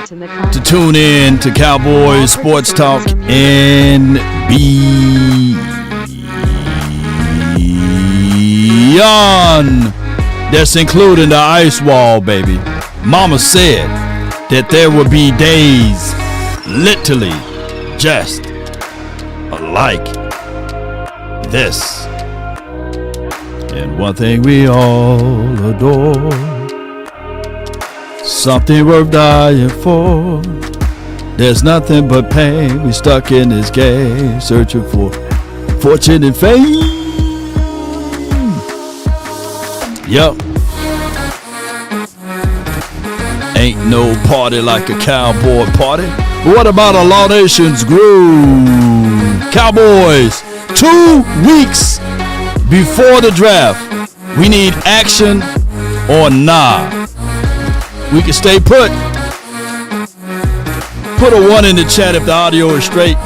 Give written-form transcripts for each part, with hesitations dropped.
to tune in to Cowboys Sports Talk and beyond. That's including the ice wall, baby. Mama said that there will be days literally just like this. And one thing we all adore, something worth dying for. There's nothing but pain. We stuck in this game, searching for fortune and fame. Yup. Ain't no party like a cowboy party. But what about a Law Nation's groove? Cowboys, 2 weeks before the draft. We need action or nah. We can stay put. Put a 1 in the chat if the audio is straight.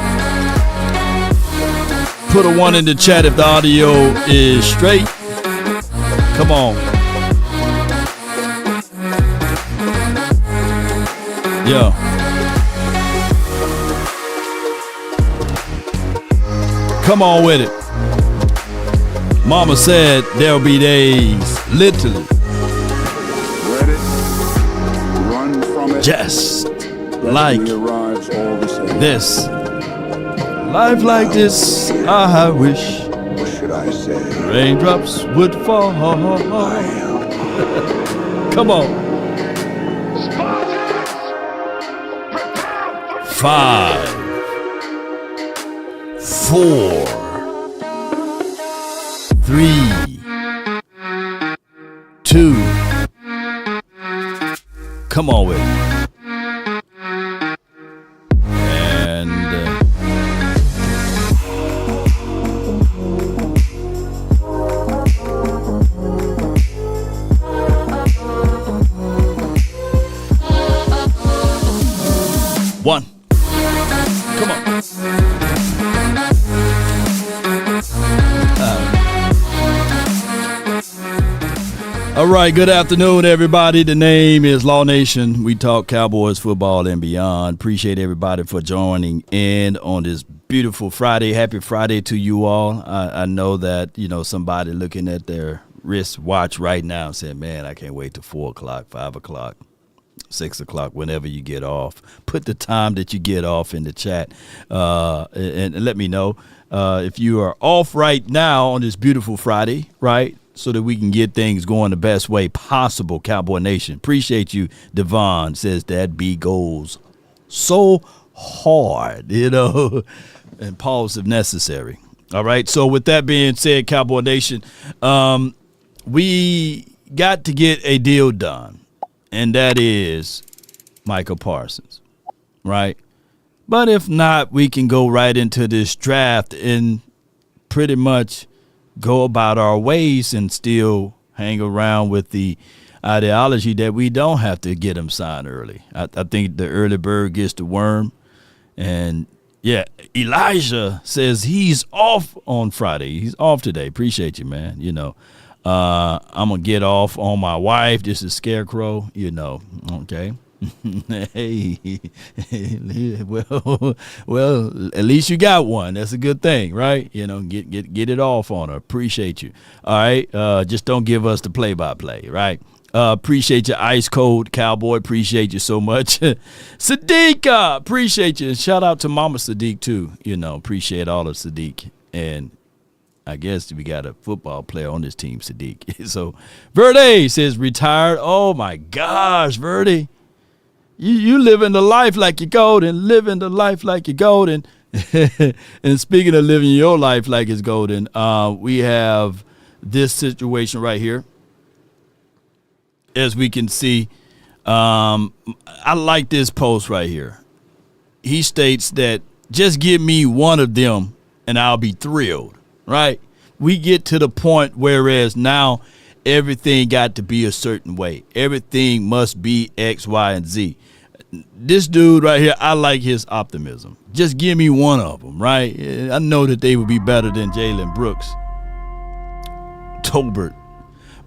Put a 1 in the chat if the audio is straight. Come on. Yeah. Come on with it. Mama said there'll be days, literally, just like this. Life like this, I wish raindrops would fall. Come on. 5, 4, 3, 2. Come on with it. And one. Come on. All right, good afternoon, everybody. The name is Law Nation. We talk Cowboys football and beyond. Appreciate everybody for joining in on this beautiful Friday. Happy Friday to you all. I know that, somebody looking at their wristwatch right now and said, man, I can't wait till 4 o'clock, 5 o'clock. 6 o'clock, whenever you get off. Put the time that you get off in the chat and let me know if you are off right now on this beautiful Friday, right? So that we can get things going the best way possible, Cowboy Nation. Appreciate you. Devon says that B goes so hard, and pause if necessary. All right, so with that being said, Cowboy Nation, we got to get a deal done. And that is Micah Parsons, right? But if not, we can go right into this draft and pretty much go about our ways and still hang around with the ideology that we don't have to get him signed early. I think the early bird gets the worm. And, yeah, Elijah says he's off on Friday. He's off today. Appreciate you, man. I'm going to get off on my wife. This is Scarecrow, okay. Hey, well, at least you got one. That's a good thing, right? Get it off on her. Appreciate you. All right. Just don't give us the play-by-play, right? Appreciate you, Ice Cold Cowboy. Appreciate you so much. Sadiq, appreciate you. And shout out to Mama Sadiq, too. Appreciate all of Sadiq. And I guess we got a football player on this team, Sadiq. So, Verde says retired. Oh, my gosh, Verde. You living the life like you're golden. Living the life like you're golden. And speaking of living your life like it's golden, we have this situation right here. As we can see, I like this post right here. He states that just give me one of them and I'll be thrilled. Right? We get to the point whereas now everything got to be a certain way. Everything must be X, Y, and Z. This dude right here, I like his optimism. Just give me one of them, right? I know that they would be better than Jalen Brooks. Tolbert.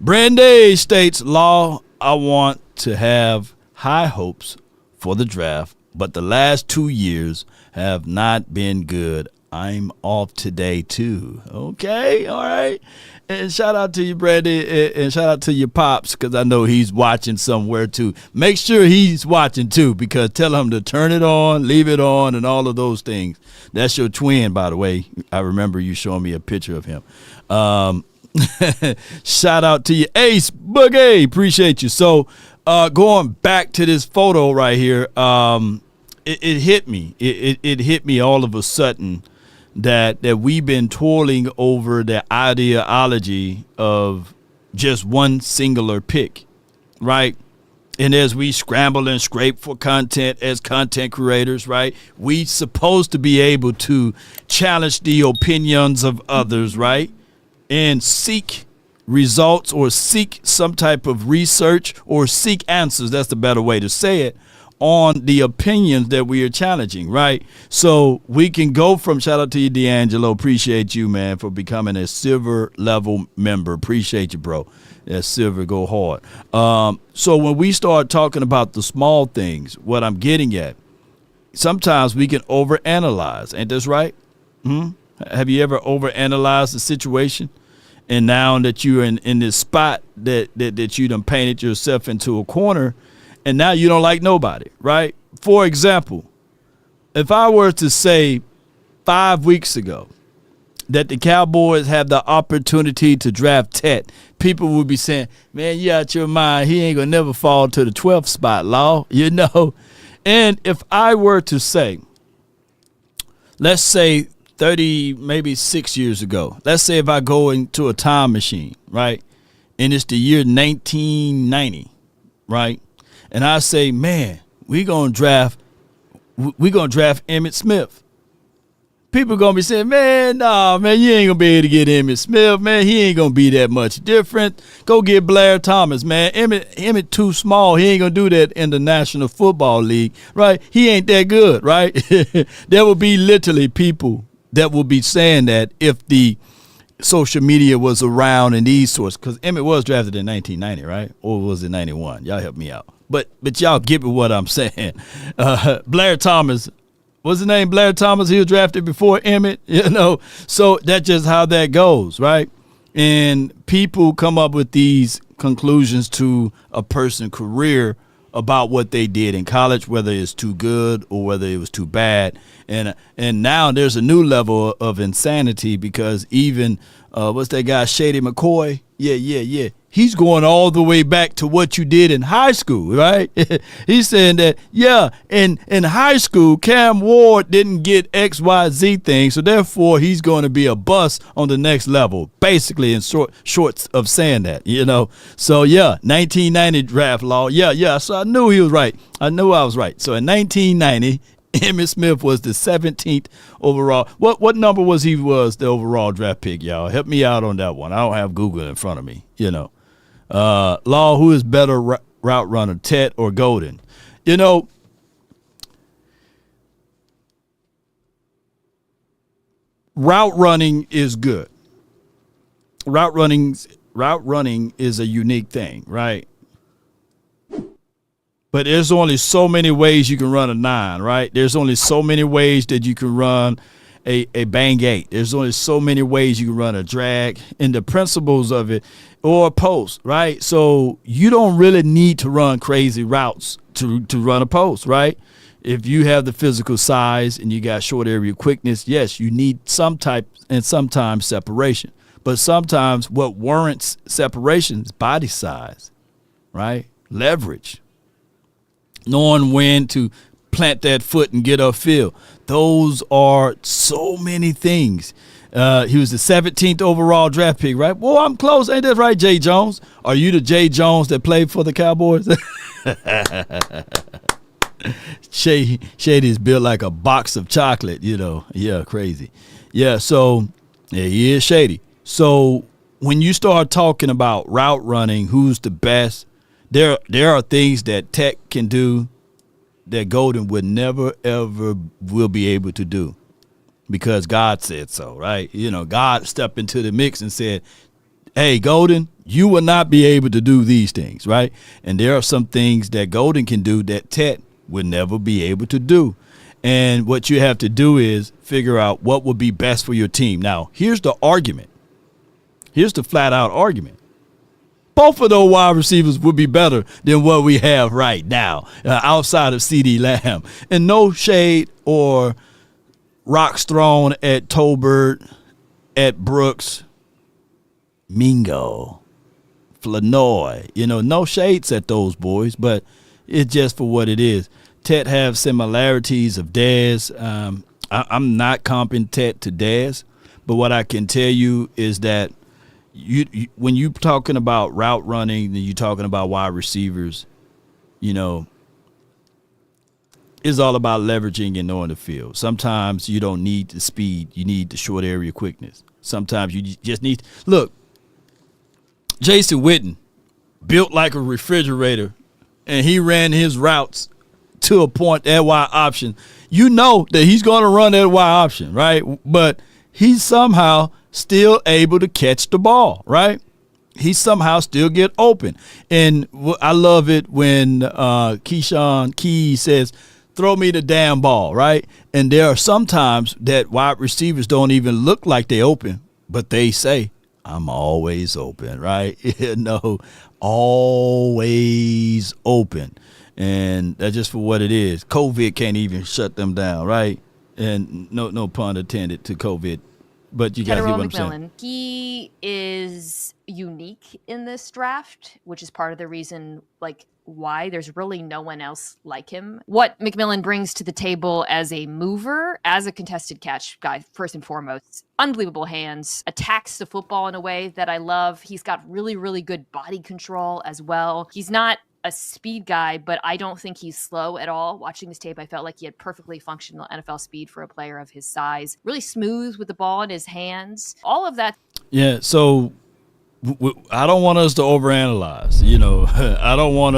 Brandeis states, Law, I want to have high hopes for the draft, but the last 2 years have not been good. I'm off today too. Okay, all right. And shout out to you, Brandy, and shout out to your pops, because I know he's watching somewhere too. Make sure he's watching too, because tell him to turn it on, leave it on, and all of those things. That's your twin, by the way. I remember you showing me a picture of him. Shout out to you, Ace Boogie. Appreciate you. So going back to this photo right here, it hit me. It hit me all of a sudden that we've been toiling over the ideology of just one singular pick, right? And as we scramble and scrape for content as content creators, right, we supposed to be able to challenge the opinions of others, right, and seek results or seek some type of research or seek answers, that's the better way to say it, on the opinions that we are challenging, right? So we can go from, shout out to you, D'Angelo, appreciate you, man, for becoming a silver level member. Appreciate you, bro. That silver go hard. So when we start talking about the small things, what I'm getting at, sometimes we can overanalyze. Ain't this right? Have you ever overanalyzed the situation? And now that you're in this spot that you done painted yourself into a corner, and now you don't like nobody, right? For example, if I were to say 5 weeks ago that the Cowboys have the opportunity to draft Tet, people would be saying, man, you out your mind. He ain't going to never fall to the 12th spot, Law, you know. And if I were to say, let's say 30, maybe 6 years ago, let's say if I go into a time machine, right, and it's the year 1990, right, and I say, man, we're gonna draft Emmitt Smith. People gonna be saying, man, nah, man, you ain't gonna be able to get Emmitt Smith, man. He ain't gonna be that much different. Go get Blair Thomas, man. Emmitt too small. He ain't gonna do that in the National Football League, right? He ain't that good, right? There will be literally people that will be saying that if the social media was around in these sorts, because Emmitt was drafted in 1990, right? Or was it 91? Y'all help me out. But y'all get me what I'm saying. Blair Thomas, what's his name? Blair Thomas, he was drafted before Emmitt, you know. So that's just how that goes, right? And people come up with these conclusions to a person's career about what they did in college, whether it's too good or whether it was too bad. And now there's a new level of insanity because even, what's that guy, Shady McCoy? Yeah. He's going all the way back to what you did in high school, right? He's saying that, yeah, in high school, Cam Ward didn't get XYZ things, so therefore he's going to be a bust on the next level, basically in shorts of saying that, you know. So, yeah, 1990 draft Law. Yeah, so I knew he was right. I knew I was right. So in 1990, Emmitt Smith was the 17th overall. What number was the overall draft pick, y'all? Help me out on that one. I don't have Google in front of me, you know. Law, who is better route runner, Tet or Golden? You know, route running is good. Route running is a unique thing, right? But there's only so many ways you can run a 9, right? There's only so many ways that you can run a bang 8. There's only so many ways you can run a drag, and the principles of it, or a post, right? So you don't really need to run crazy routes to run a post, right? If you have the physical size and you got short area quickness, yes, you need some type and sometimes separation. But sometimes what warrants separation is body size, right? Leverage. Knowing when to plant that foot and get upfield. Those are so many things. He was the 17th overall draft pick, right? Well, I'm close. Ain't that right, Jay Jones? Are you the Jay Jones that played for the Cowboys? Shady's built like a box of chocolate, you know. Yeah, crazy. Yeah, so yeah, he is Shady. So when you start talking about route running, who's the best, there are things that Tech can do that Golden would never, ever will be able to do because God said so, right? You know, God stepped into the mix and said, hey, Golden, you will not be able to do these things, right? And there are some things that Golden can do that Tet will never be able to do. And what you have to do is figure out what will be best for your team. Now, here's the argument. Here's the flat out argument. Both of those wide receivers would be better than what we have right now outside of CeeDee Lamb. And no shade or rocks thrown at Tolbert, at Brooks, Mingo, Flanoy. No shades at those boys, but it's just for what it is. Tet have similarities of Dez. I'm not comping Tet to Dez, but what I can tell you is that you when you're talking about route running, then you're talking about wide receivers, it's all about leveraging and knowing the field. Sometimes you don't need the speed. You need the short area quickness. Sometimes you just need – look, Jason Witten built like a refrigerator, and he ran his routes to a point, that Y option. You know that he's going to run that Y option, right? But he's somehow still able to catch the ball, right? He somehow still get open. And I love it when Keyshawn Key says – throw me the damn ball, right? And there are some times that wide receivers don't even look like they open, but they say, I'm always open, right? Always open. And that's just for what it is. COVID can't even shut them down, right? And no pun intended to COVID. But you guys get what I'm saying. He is unique in this draft, which is part of the reason, why there's really no one else like him. What McMillan brings to the table as a mover, as a contested catch guy, first and foremost, unbelievable hands, attacks the football in a way that I love. He's got really, really good body control as well. He's not a speed guy, but I don't think he's slow at all. Watching this tape, I felt like he had perfectly functional NFL speed for a player of his size. Really smooth with the ball in his hands. All of that. Yeah, so I don't want us to overanalyze. I don't want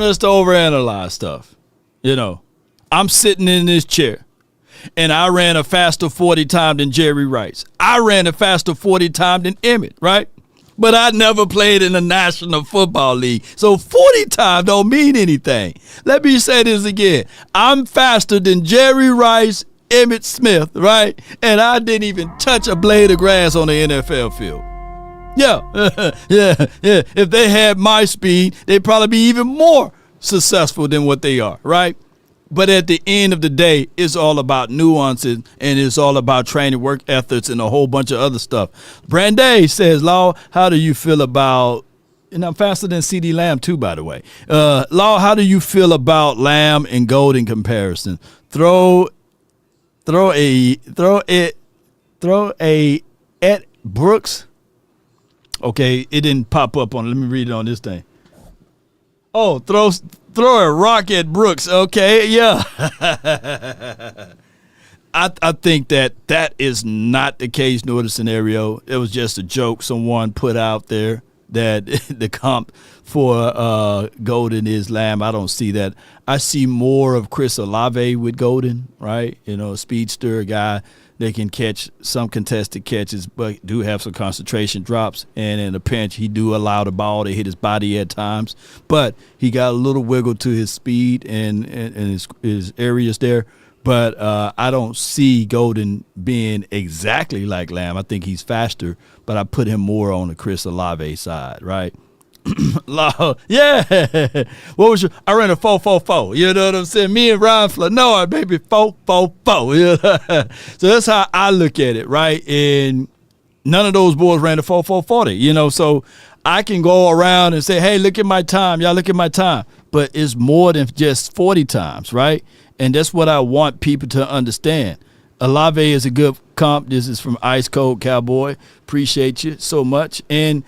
us to overanalyze stuff. I'm sitting in this chair, and I ran a faster 40 time than Jerry Rice. I ran a faster 40 time than Emmett, right? But I never played in the National Football League. So 40 time don't mean anything. Let me say this again. I'm faster than Jerry Rice, Emmitt Smith, right? And I didn't even touch a blade of grass on the NFL field. Yeah. Yeah. If they had my speed, they'd probably be even more successful than what they are, right? But at the end of the day, it's all about nuances, and it's all about training, work ethics, and a whole bunch of other stuff. Branday says, Law, how do you feel about, and I'm faster than CeeDee Lamb too, by the way. Law, how do you feel about Lamb and Gold in comparison? Throw a at Brooks. Okay, it didn't pop up on it. Let me read it on this thing. Oh, throw a rock at Brooks. Okay, yeah. I think that is not the case nor the scenario. It was just a joke someone put out there that the comp for Golden is Lamb. I don't see that. I see more of Chris Olave with Golden, right? A speedster, guy that can catch some contested catches, but do have some concentration drops. And in a pinch, he do allow the ball to hit his body at times. But he got a little wiggle to his speed and his areas there. But I don't see Golden being exactly like Lamb. I think he's faster, but I put him more on the Chris Olave side, right? Yeah. What was I ran a 4.44. You know what I'm saying? Me and Ryan Flanoy, baby, 4.44. So that's how I look at it, right? And none of those boys ran a 4.40. So I can go around and say, hey, look at my time. Y'all look at my time. But it's more than just 40 times, right? And that's what I want people to understand. Olave is a good comp. This is from Ice Cold Cowboy. Appreciate you so much. And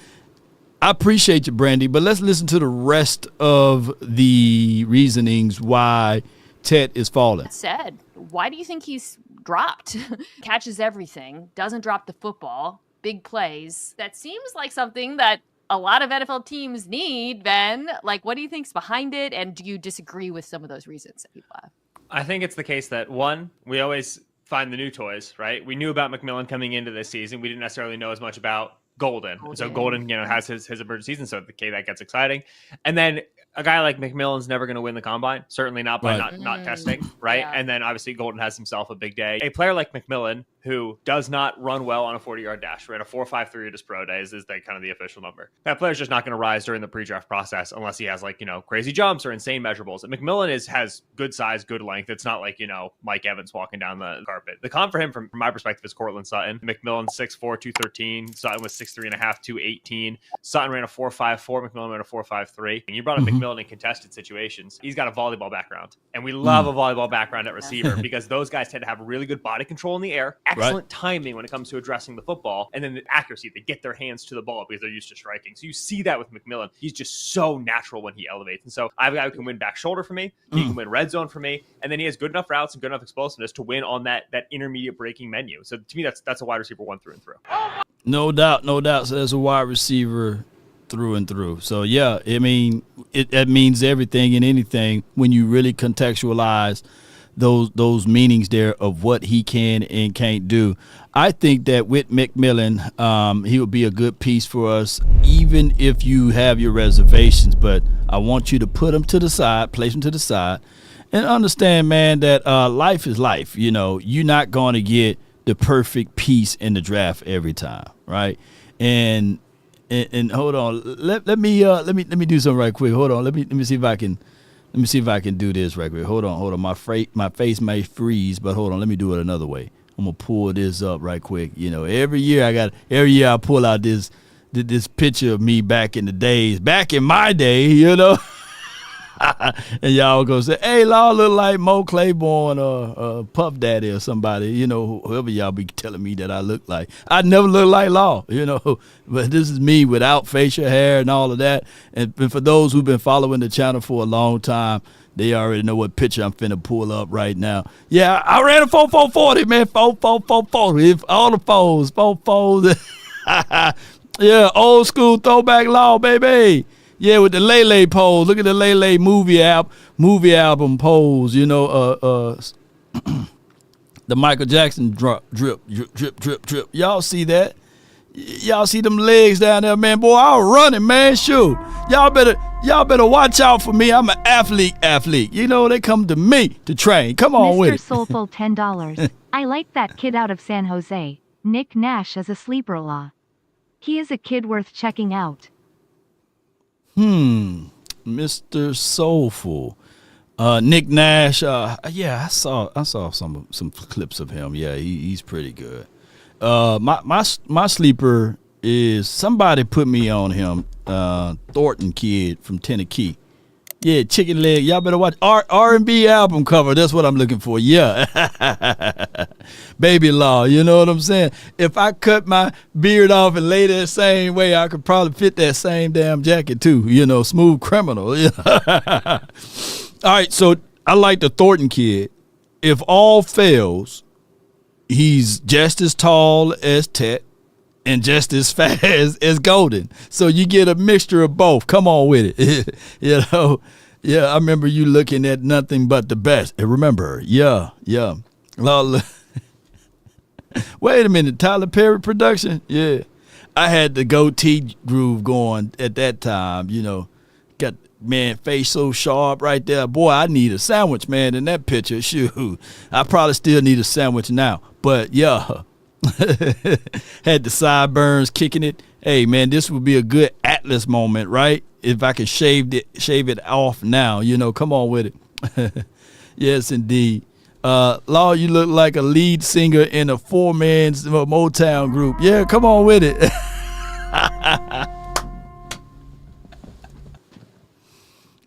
I appreciate you, Brandy, but let's listen to the rest of the reasonings why Tet is falling. Said, why do you think he's dropped? Catches everything, doesn't drop the football, big plays. That seems like something that a lot of NFL teams need, Ben. What do you think's behind it? And do you disagree with some of those reasons that people have? I think it's the case that, one, we always find the new toys, right? We knew about McMillan coming into this season. We didn't necessarily know as much about Golden. So Golden, has his emergent season, so that gets exciting. And then a guy like McMillan's never going to win the combine. Certainly not by Right. not testing, right? Yeah. And then obviously Golden has himself a big day. A player like McMillan, who does not run well on a 40-yard dash, ran a 4.53 at his pro days, is the kind of the official number. That player's just not going to rise during the pre-draft process unless he has crazy jumps or insane measurables. And McMillan has good size, good length. It's not like Mike Evans walking down the carpet. The comp for him, from my perspective, is Cortland Sutton. McMillan 6'4", 213. Sutton was 6'3.5", 218. Sutton ran a 4.54. McMillan ran a 4.53. And you brought up McMillan in contested situations. He's got a volleyball background, and we love a volleyball background at receiver because those guys tend to have really good body control in the air, excellent timing when it comes to addressing the football, and then the accuracy. They get their hands to the ball because they're used to striking. So you see that with McMillan. He's just so natural when he elevates. And so I have a guy who can win back shoulder for me. He can win red zone for me. And then he has good enough routes and good enough explosiveness to win on that intermediate breaking menu. So to me, that's a wide receiver 1 through and through. No doubt. So that's a wide receiver through and through. So, yeah, I mean, it means everything and anything when you really contextualize those meanings there of what he can and can't do. I think that with McMillan, he would be a good piece for us, even if you have your reservations. But I want you to put him to the side, place him to the side, and understand, man, that life is life. You're not going to get the perfect piece in the draft every time, right? And hold on, let me do something right quick. Hold on, let me see if I can. Let me see if I can do this right quick. Hold on. My face may freeze, but hold on. Let me do it another way. I'm gonna pull this up right quick. Every year I pull out this picture of me back in the days, back in my day. And y'all gonna say, "Hey, Law look like Mo Claiborne or Puff Daddy or somebody." Whoever y'all be telling me that I look like. I never look like Law. But this is me without facial hair and all of that. And for those who've been following the channel for a long time, they already know what picture I'm finna pull up right now. Yeah, I ran a 4.40, man. 4.40. If all the fours, 4.4. Yeah, old school throwback Law, baby. Yeah, with the Lele pose. Look at the Lele movie album pose. The Michael Jackson drip. Y'all see that? Y'all see them legs down there, man? Boy, I was running, man. Shoot. Y'all better watch out for me. I'm an athlete. They come to me to train. Come on with it. Mr. Soulful, $10. I like that kid out of San Jose. Nick Nash as a sleeper law. He is a kid worth checking out. Mr. Soulful. Nick Nash, yeah, I saw some clips of him. Yeah, he's pretty good. My sleeper is, somebody put me on him, Thornton kid from Tennessee. Yeah, chicken leg. Y'all better watch R&B album cover. That's what I'm looking for. Yeah. Baby Law. You know what I'm saying? If I cut my beard off and lay that same way, I could probably fit that same damn jacket too. Smooth criminal. All right, so I like the Thornton kid. If all fails, he's just as tall as Tet and just as fast as Golden. So you get a mixture of both. Come on with it. Yeah, I remember you looking at nothing but the best. And remember, yeah. Wait a minute, Tyler Perry production? Yeah. I had the goatee groove going at that time, Got, man, face so sharp right there. Boy, I need a sandwich, man, in that picture. Shoot. I probably still need a sandwich now. But, yeah. Had the sideburns kicking it. Hey, man, this would be a good Atlas moment, right? If I could shave it off now, come on with it. Yes, indeed. Law, you look like a lead singer in a 4-man Motown group. Yeah, come on with it.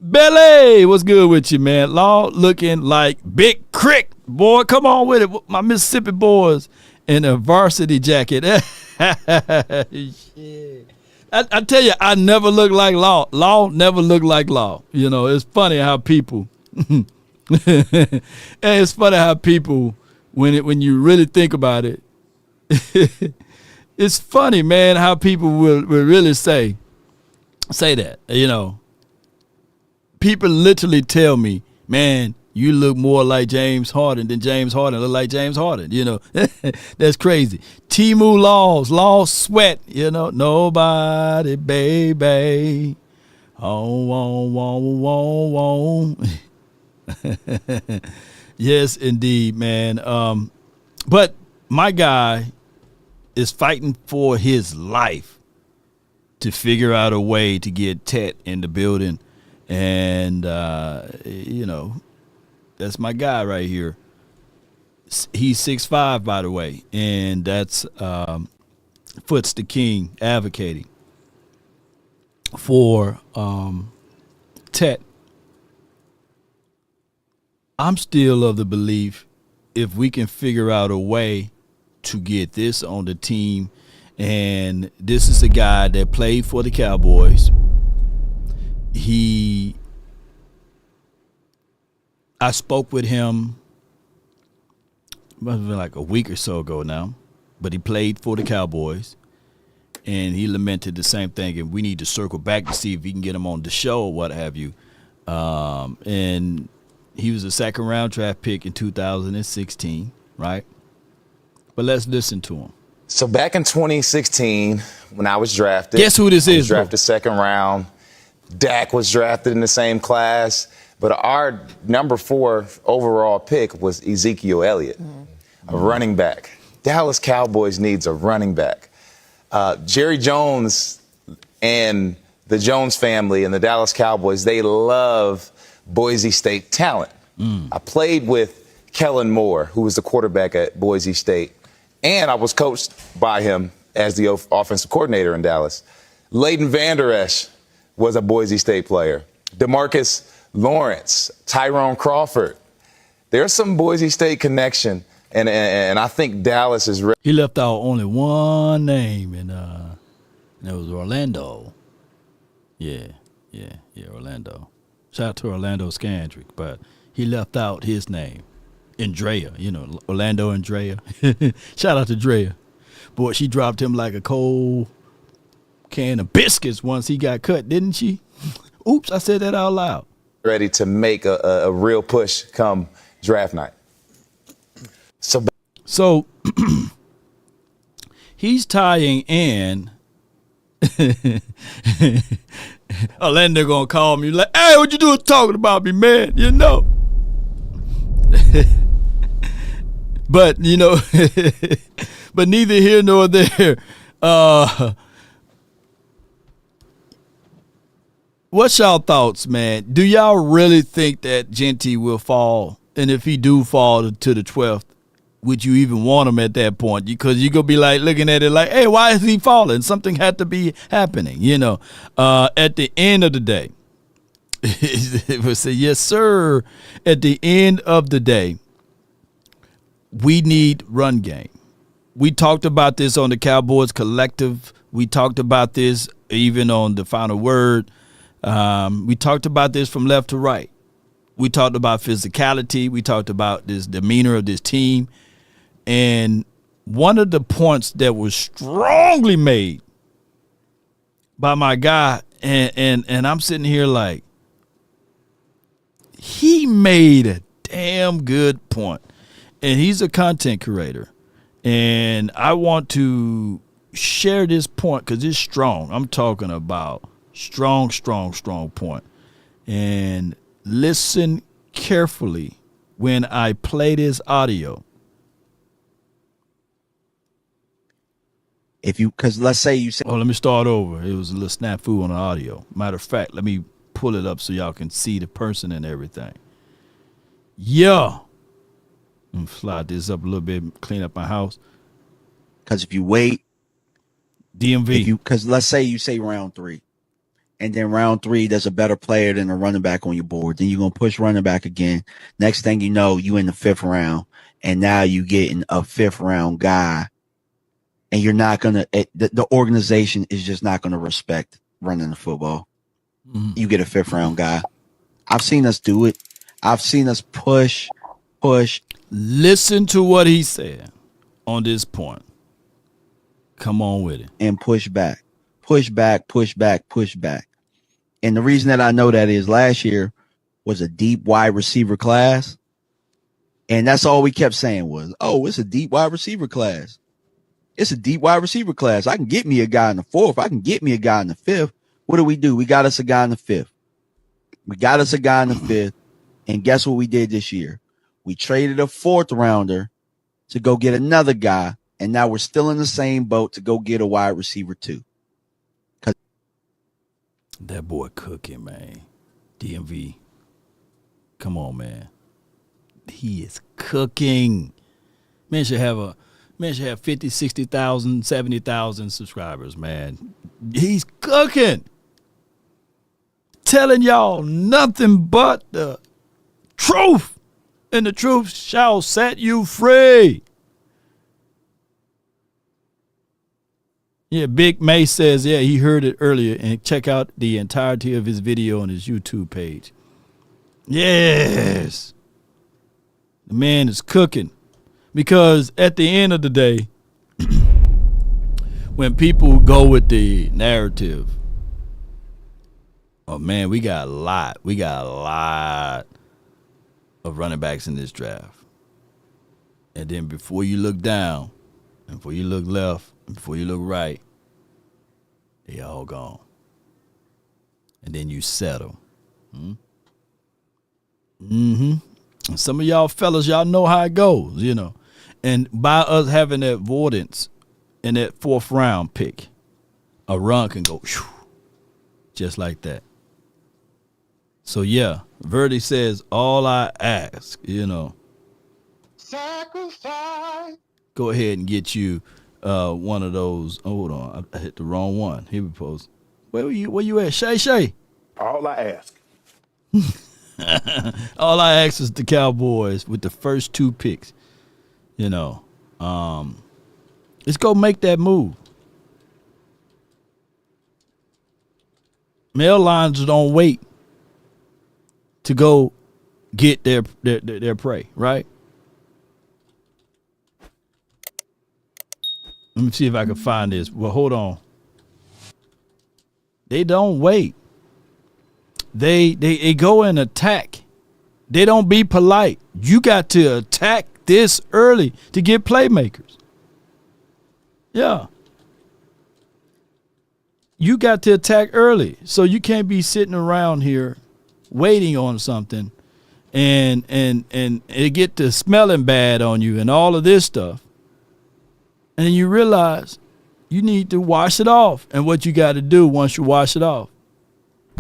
Belly, what's good with you, man? Law looking like Big Crick. Boy, come on with it. My Mississippi boys in a varsity jacket. Shit. I tell you, I never look like Law. Law never looked like Law. It's funny how people and it's funny how people, when you really think about it, it's funny, man, how people will really say that. People literally tell me, man, you look more like James Harden than James Harden look like James Harden. That's crazy. Timu Laws sweat, nobody, baby. Oh, whoa. Yes, indeed, man. But my guy is fighting for his life to figure out a way to get Tet in the building. And, that's my guy right here. He's 6'5", by the way. And that's Foots the King advocating for Tet. I'm still of the belief if we can figure out a way to get this on the team, and this is a guy that played for the Cowboys. I spoke with him, must have been like a week or so ago now, but he played for the Cowboys, and he lamented the same thing, and we need to circle back to see if we can get him on the show or what have you. And he was a second-round draft pick in 2016, right? But let's listen to him. So back in 2016, when I was drafted. Guess who this is, drafted second round. Dak was drafted in the same class. But our number 4 overall pick was Ezekiel Elliott, a running back. Dallas Cowboys needs a running back. Jerry Jones and the Jones family and the Dallas Cowboys, they love Boise State talent. I played with Kellen Moore, who was the quarterback at Boise State, and I was coached by him as the offensive coordinator in Dallas. Leighton Vander Esch was a Boise State player. DeMarcus Lawrence, Tyrone Crawford. There's some Boise State connection, and I think Dallas is ready. He left out only one name, and it was Orlando. Yeah, Orlando. Shout out to Orlando Scandrick, but he left out his name. Andrea, Orlando Andrea. Shout out to Drea. Boy, she dropped him like a cold can of biscuits once he got cut, didn't she? Oops, I said that out loud. Ready to make a real push come draft night. So he's tying in. Orlando gonna call me like, "Hey, what you doing talking about me, man?" But but neither here nor there. What's y'all thoughts, man? Do y'all really think that Genty will fall? And if he do fall to the 12th, would you even want him at that point? Because you're going to be like looking at it like, hey, why is he falling? Something had to be happening, At the end of the day, it would say, yes, sir. At the end of the day, we need run game. We talked about this on the Cowboys Collective. We talked about this even on the Final Word. We talked about this from left to right. We talked about physicality. We talked about this demeanor of this team. And one of the points that was strongly made by my guy, and I'm sitting here like, he made a damn good point. And he's a content creator. And I want to share this point because it's strong. I'm talking about strong point. And listen carefully when I play this audio. Because let's say you say, oh, let me start over. It was a little snafu on the audio. Matter of fact, let me pull it up so y'all can see the person and everything. Yeah. I'm going to slide this up a little bit, clean up my house. Because if you wait, DMV. Because let's say you say round 3, and then round 3, there's a better player than a running back on your board. Then you're going to push running back again. Next thing you know, you in the 5th round, and now you getting a 5th round guy, and you're not going to, the organization is just not going to respect running the football. Mm-hmm. You get a 5th round guy. I've seen us do it. I've seen us push. Listen to what he said on this point. Come on with it. And push back. And the reason that I know that is last year was a deep wide receiver class. And that's all we kept saying was, oh, it's a deep wide receiver class. It's a deep wide receiver class. I can get me a guy in the 4th. I can get me a guy in the 5th. What do? We got us a guy in the fifth. And guess what we did this year? We traded a fourth rounder to go get another guy. And now we're still in the same boat to go get a wide receiver too. That boy cooking, man. DMV. Come on, man. He is cooking. Man should have 50, 60,000, 70,000 subscribers, man. He's cooking. Telling y'all nothing but the truth. And the truth shall set you free. Yeah, Big May says, yeah, he heard it earlier. And check out the entirety of his video on his YouTube page. Yes. The man is cooking. Because at the end of the day, when people go with the narrative, oh man, we got a lot of running backs in this draft. And then before you look down, and before you look left, and before you look right, they all gone. And then you settle. And some of y'all fellas, y'all know how it goes, you know. And by us having that avoidance in that fourth round pick, a run can go whew, just like that. So, yeah, Verdi says, all I ask, you know. Sacrifice. Go ahead and get you one of those. Oh, hold on. I hit the wrong one. Here we post. Where you at? Shay? All I ask. All I ask is the Cowboys with the first two picks. You know, let's go make that move. Mail lines don't wait to go get their prey, right? Let me see if I can find this. Well, hold on. They don't wait. They go and attack. They don't be polite. You got to attack this early to get playmakers. Yeah. You got to attack early. So you can't be sitting around here waiting on something and it get to smelling bad on you and all of this stuff. And then you realize you need to wash it off. And what you got to do once you wash it off,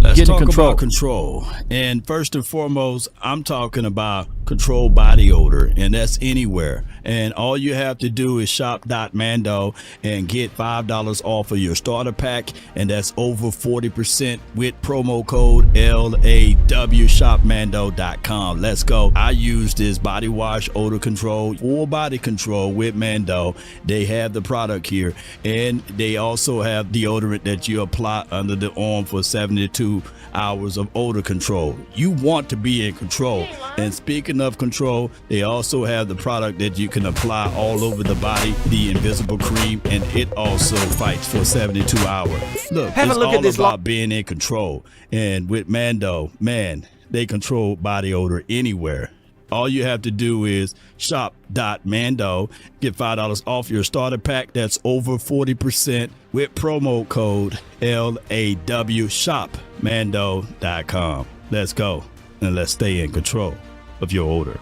let's talk about control. And first and foremost, I'm talking about control body odor, and that's anywhere. And all you have to do is shop.mando and get $5 off of your starter pack, and that's over 40% with promo code LAW, shopmando.com. Let's go. I use this body wash odor control, full body control with Mando. They have the product here, and they also have deodorant that you apply under the arm for 72 hours of odor control. You want to be in control. And speaking of control, they also have the product that you can apply all over the body, the invisible cream, and it also fights for 72 hours. Look, it's all about being in control. And with Mando, man, they control body odor anywhere. All you have to do is shop.mando, get $5 off your starter pack. That's over 40% with promo code LAW, shopmando.com. Let's go and let's stay in control of your odor.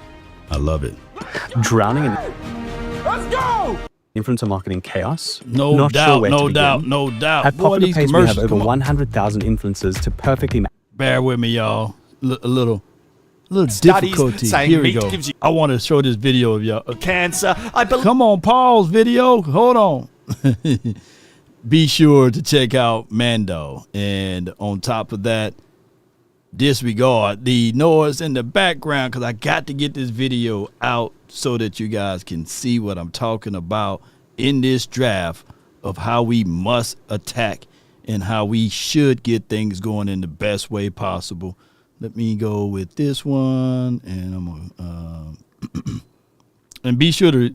I love it. Drowning in influencer marketing chaos. No doubt. At Popular Pace, we have over 100,000 influencers to perfectly bear with me, y'all. A little difficulty. Here we go. I want to show this video of y'all. Cancer. Come on, pause video. Hold on. Be sure to check out Mando. And on top of that, disregard the noise in the background because I got to get this video out so that you guys can see what I'm talking about in this draft of how we must attack and how we should get things going in the best way possible. Let me go with this one, and I'm gonna and be sure to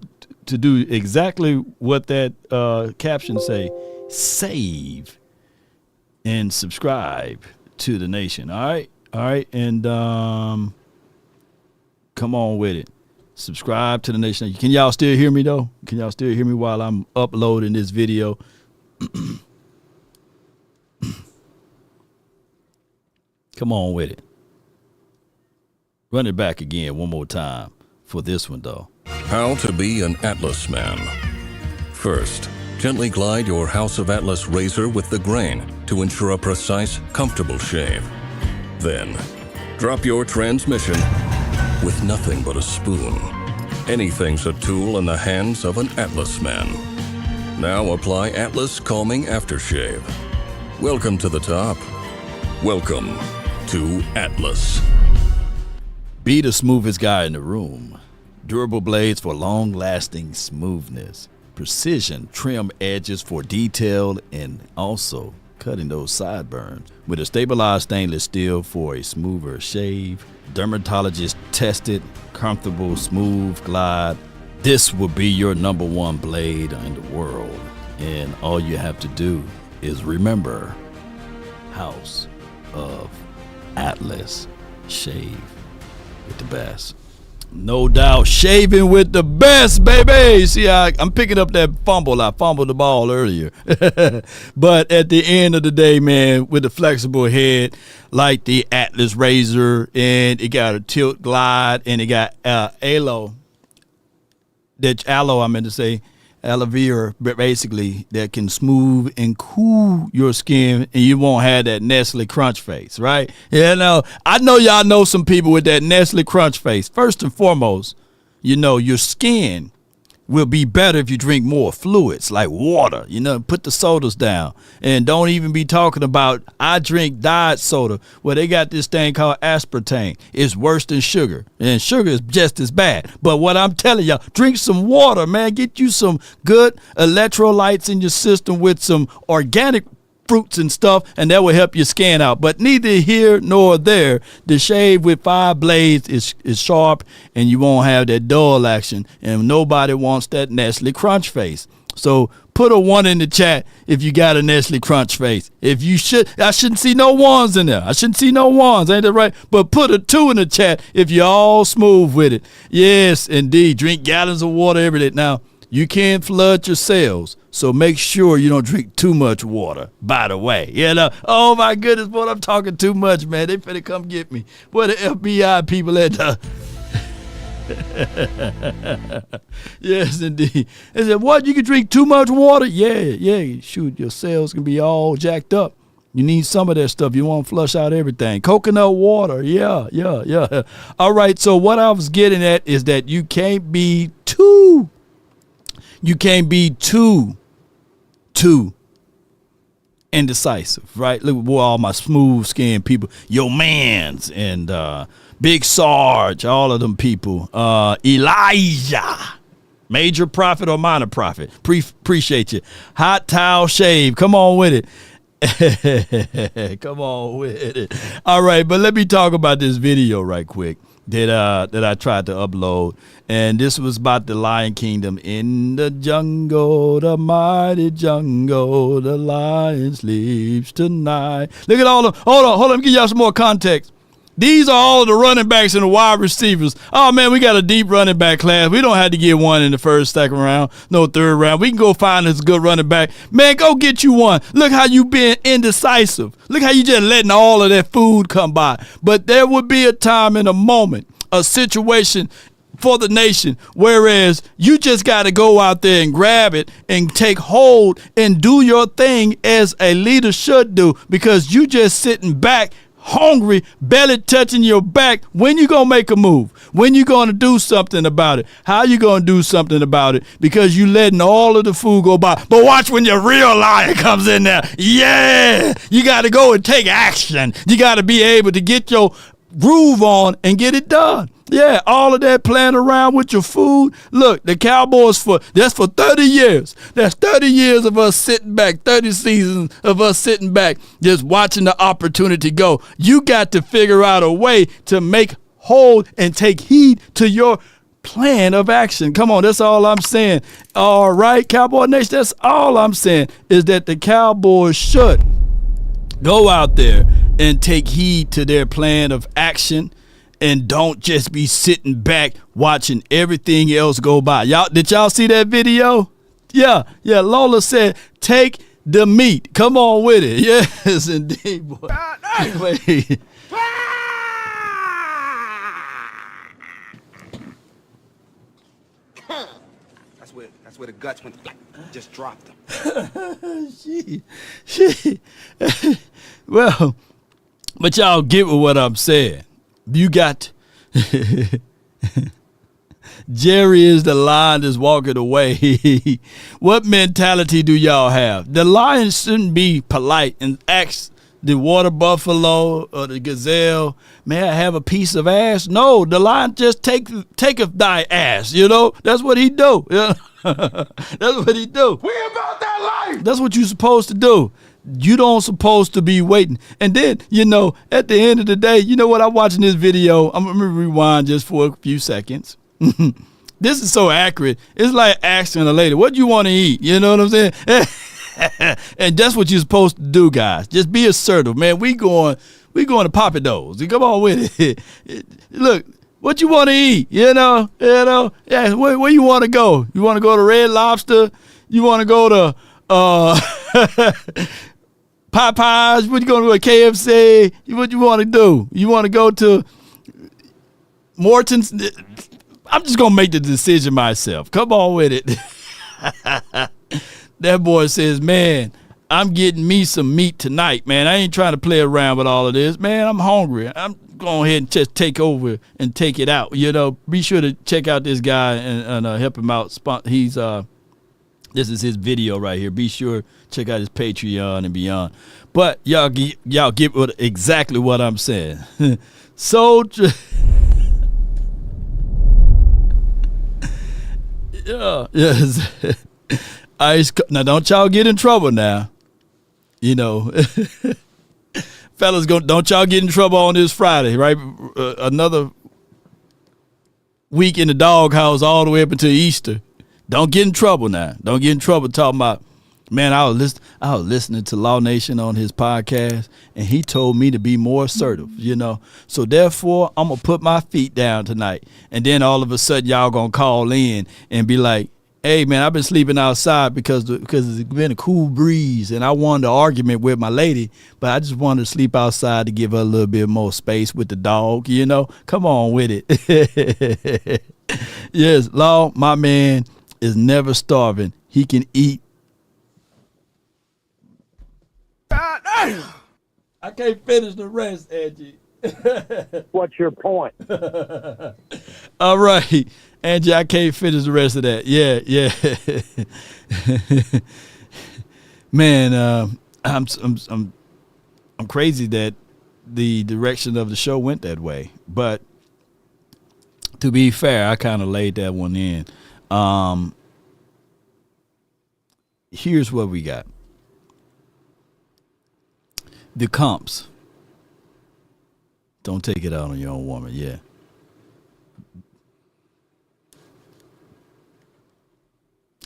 do exactly what that caption say: save and subscribe to the nation. All right, and come on with it. Subscribe to the nation. Can y'all still hear me though? Can y'all still hear me while I'm uploading this video? Come on with it. Run it back again one more time for this one, though. How to be an Atlas man. First, gently glide your House of Atlas razor with the grain to ensure a precise, comfortable shave. Then, drop your transmission with nothing but a spoon. Anything's a tool in the hands of an Atlas man. Now apply Atlas Calming Aftershave. Welcome to the top. Welcome to Atlas. Be the smoothest guy in the room. Durable blades for long-lasting smoothness. Precision trim edges for detail and also cutting those sideburns. With a stabilized stainless steel for a smoother shave. Dermatologist tested, comfortable, smooth glide. This will be your number one blade in the world. And all you have to do is remember House of Atlas. Shave with the best. No doubt, shaving with the best, baby. See, I'm picking up that fumble. I fumbled the ball earlier. But at the end of the day, man, with the flexible head, like the Atlas razor, and it got a tilt glide, and it got aloe, aloe vera, basically, that can smooth and cool your skin, and you won't have that Nestle Crunch face, right? Yeah, no, I know y'all know some people with that Nestle Crunch face. First and foremost, you know, your skin will be better if you drink more fluids like water. You know, put the sodas down. And don't even be talking about, I drink diet soda. Well, they got this thing called aspartame. It's worse than sugar. And sugar is just as bad. But what I'm telling y'all, drink some water, man. Get you some good electrolytes in your system with some organic fruits and stuff, and that will help your skin out. But neither here nor there. The shave with 5 blades is sharp, and you won't have that dull action, and nobody wants that Nestle Crunch face. So put a 1 in the chat if you got a Nestle Crunch face. If you I shouldn't see no 1s in there. I shouldn't see no 1s, ain't that right? But put a 2 in the chat if you're all smooth with it. Yes, indeed. Drink gallons of water every day. Now, you can flood your cells, so make sure you don't drink too much water, by the way. You know, oh my goodness, boy, I'm talking too much, man. They finna come get me. Where the FBI people at? Yes, indeed. They said, what, you can drink too much water? Yeah, shoot, your cells can be all jacked up. You need some of that stuff. You want to flush out everything. Coconut water, yeah. All right, so what I was getting at is that you can't be too indecisive, right? Look at all my smooth skinned people, your mans and Big Sarge, all of them people. Elijah, major profit or minor profit. Appreciate you. Hot towel shave. Come on with it. Come on with it. All right, but let me talk about this video right quick that I tried to upload. And this was about the Lion Kingdom. In the jungle, the mighty jungle, the lion sleeps tonight. Look at all of them. Hold on. Let me give y'all some more context. These are all of the running backs and the wide receivers. Oh, man, we got a deep running back class. We don't have to get one in the first, second round, no third round. We can go find us a good running back. Man, go get you one. Look how you been indecisive. Look how you just letting all of that food come by. But there would be a time and a moment, a situation for the nation, whereas you just got to go out there and grab it and take hold and do your thing as a leader should do, because you just sitting back hungry, belly touching your back. When you gonna make a move? When you gonna do something about it? How you gonna do something about it? Because you letting all of the food go by. But watch when your real lion comes in there. Yeah, you got to go and take action. You got to be able to get your groove on and get it done. Yeah, all of that playing around with your food. Look, the Cowboys, that's for 30 years. That's 30 years of us sitting back, 30 seasons of us sitting back, just watching the opportunity go. You got to figure out a way to make hold and take heed to your plan of action. Come on, that's all I'm saying. All right, Cowboy Nation, that's all I'm saying is that the Cowboys should go out there and take heed to their plan of action. And don't just be sitting back watching everything else go by. Did y'all see that video? Yeah. Lola said, take the meat. Come on with it. Yes, indeed, boy. Wait. That's where the guts went. Just dropped them. Well, but y'all get what I'm saying. You got Jerry is the lion that's walking away. What mentality do y'all have? The lion shouldn't be polite and ask the water buffalo or the gazelle, may I have a piece of ass? No, the lion just taketh thy ass. You know, that's what he do. That's what he do. We about that life. That's what you're supposed to do. You don't supposed to be waiting. And then, you know, at the end of the day, you know what? I'm watching this video. I'm going to rewind just for a few seconds. This is so accurate. It's like asking a lady, what do you want to eat? You know what I'm saying? And that's what you're supposed to do, guys. Just be assertive, man. We going to Papa Do's. Come on with it. Look, what you want to eat? You know. Yeah, where you want to go? You want to go to Red Lobster? You want to go to Popeyes? What you going to go to KFC? What you want to do? You want to go to Morton's? I'm just going to make the decision myself. Come on with it. That boy says, man, I'm getting me some meat tonight, man. I ain't trying to play around with all of this. Man, I'm hungry. I'm going ahead and just take over and take it out. You know, be sure to check out this guy and help him out. This is his video right here. Be sure check out his Patreon and beyond. But y'all get exactly what I'm saying. Yes. Now don't y'all get in trouble now. You know, fellas, don't y'all get in trouble on this Friday, right? Another week in the doghouse all the way up until Easter. Don't get in trouble now. Don't get in trouble talking about, man, I was listening to Law Nation on his podcast, and he told me to be more assertive, you know. So therefore, I'm going to put my feet down tonight. And then all of a sudden, y'all going to call in and be like, hey, man, I've been sleeping outside because it's been a cool breeze, and I wanted an argument with my lady, but I just wanted to sleep outside to give her a little bit more space with the dog, you know. Come on with it. Yes, Law, my man, is never starving. He can eat. I can't finish the rest, Angie. What's your point? All right, Angie, I can't finish the rest of that. Yeah. Man, I'm crazy that the direction of the show went that way. But to be fair, I kind of laid that one in. Here's what we got. The comps. Don't take it out on your own woman, yeah.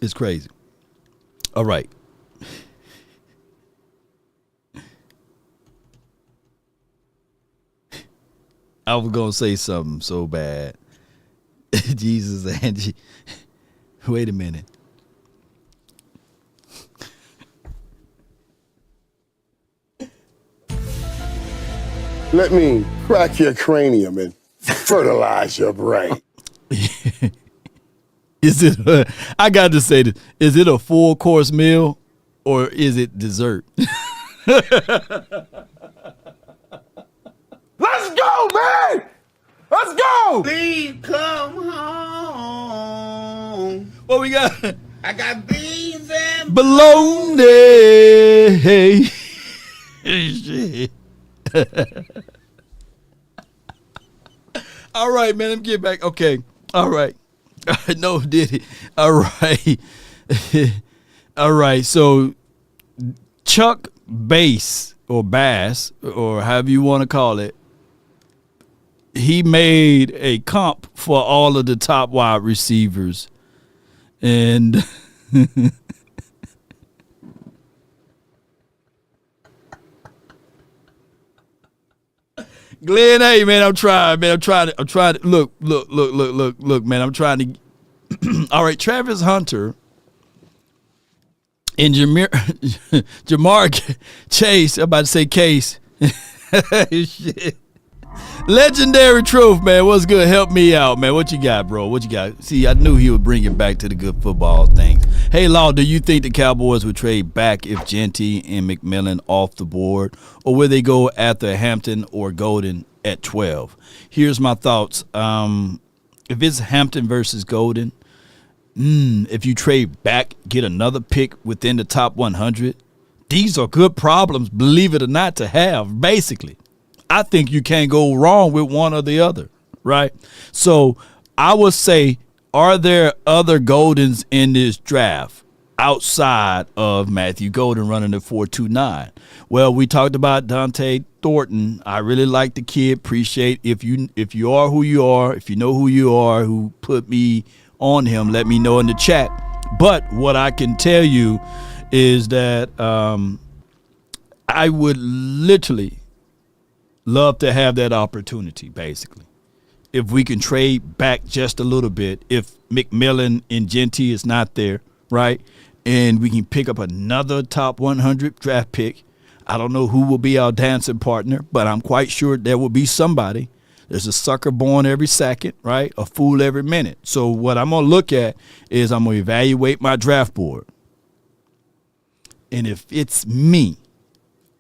It's crazy. All right. I was going to say something so bad. Jesus, Angie. Wait a minute. Let me crack your cranium and fertilize your brain. I got to say this, is it a full course meal or is it dessert? Let's go, man! Let's go! Please come home. What we got? I got beans and bologna. Hey. Shit. All right, man. Let me get back. Okay. All right. No, did it. All right. All right. So Chuck Bass or Bass or however you want to call it, he made a comp for all of the top wide receivers. And Glenn, hey man, I'm trying to look, man, I'm trying to all right, Travis Hunter And Jamar Chase, I'm about to say Case. Shit. Legendary Truth, man. What's good? Help me out, man. What you got, bro? What you got? See, I knew he would bring it back to the good football things. Hey, Law, do you think the Cowboys would trade back if Genty and McMillan off the board? Or will they go after Hampton or Golden at 12? Here's my thoughts. If it's Hampton versus Golden, if you trade back, get another pick within the top 100, these are good problems, believe it or not, to have, basically. I think you can't go wrong with one or the other, right? So I would say, are there other Goldens in this draft outside of Matthew Golden running the 4.29? Well, we talked about Dante Thornton. I really like the kid. Appreciate if you are who you are, if you know who you are, who put me on him, let me know in the chat. But what I can tell you is that I would literally love to have that opportunity, basically. If we can trade back just a little bit, if McMillan and Genty is not there, right, and we can pick up another top 100 draft pick. I don't know who will be our dancing partner, but I'm quite sure there will be somebody. There's a sucker born every second, right, a fool every minute. So what I'm going to look at is I'm going to evaluate my draft board. And if it's me,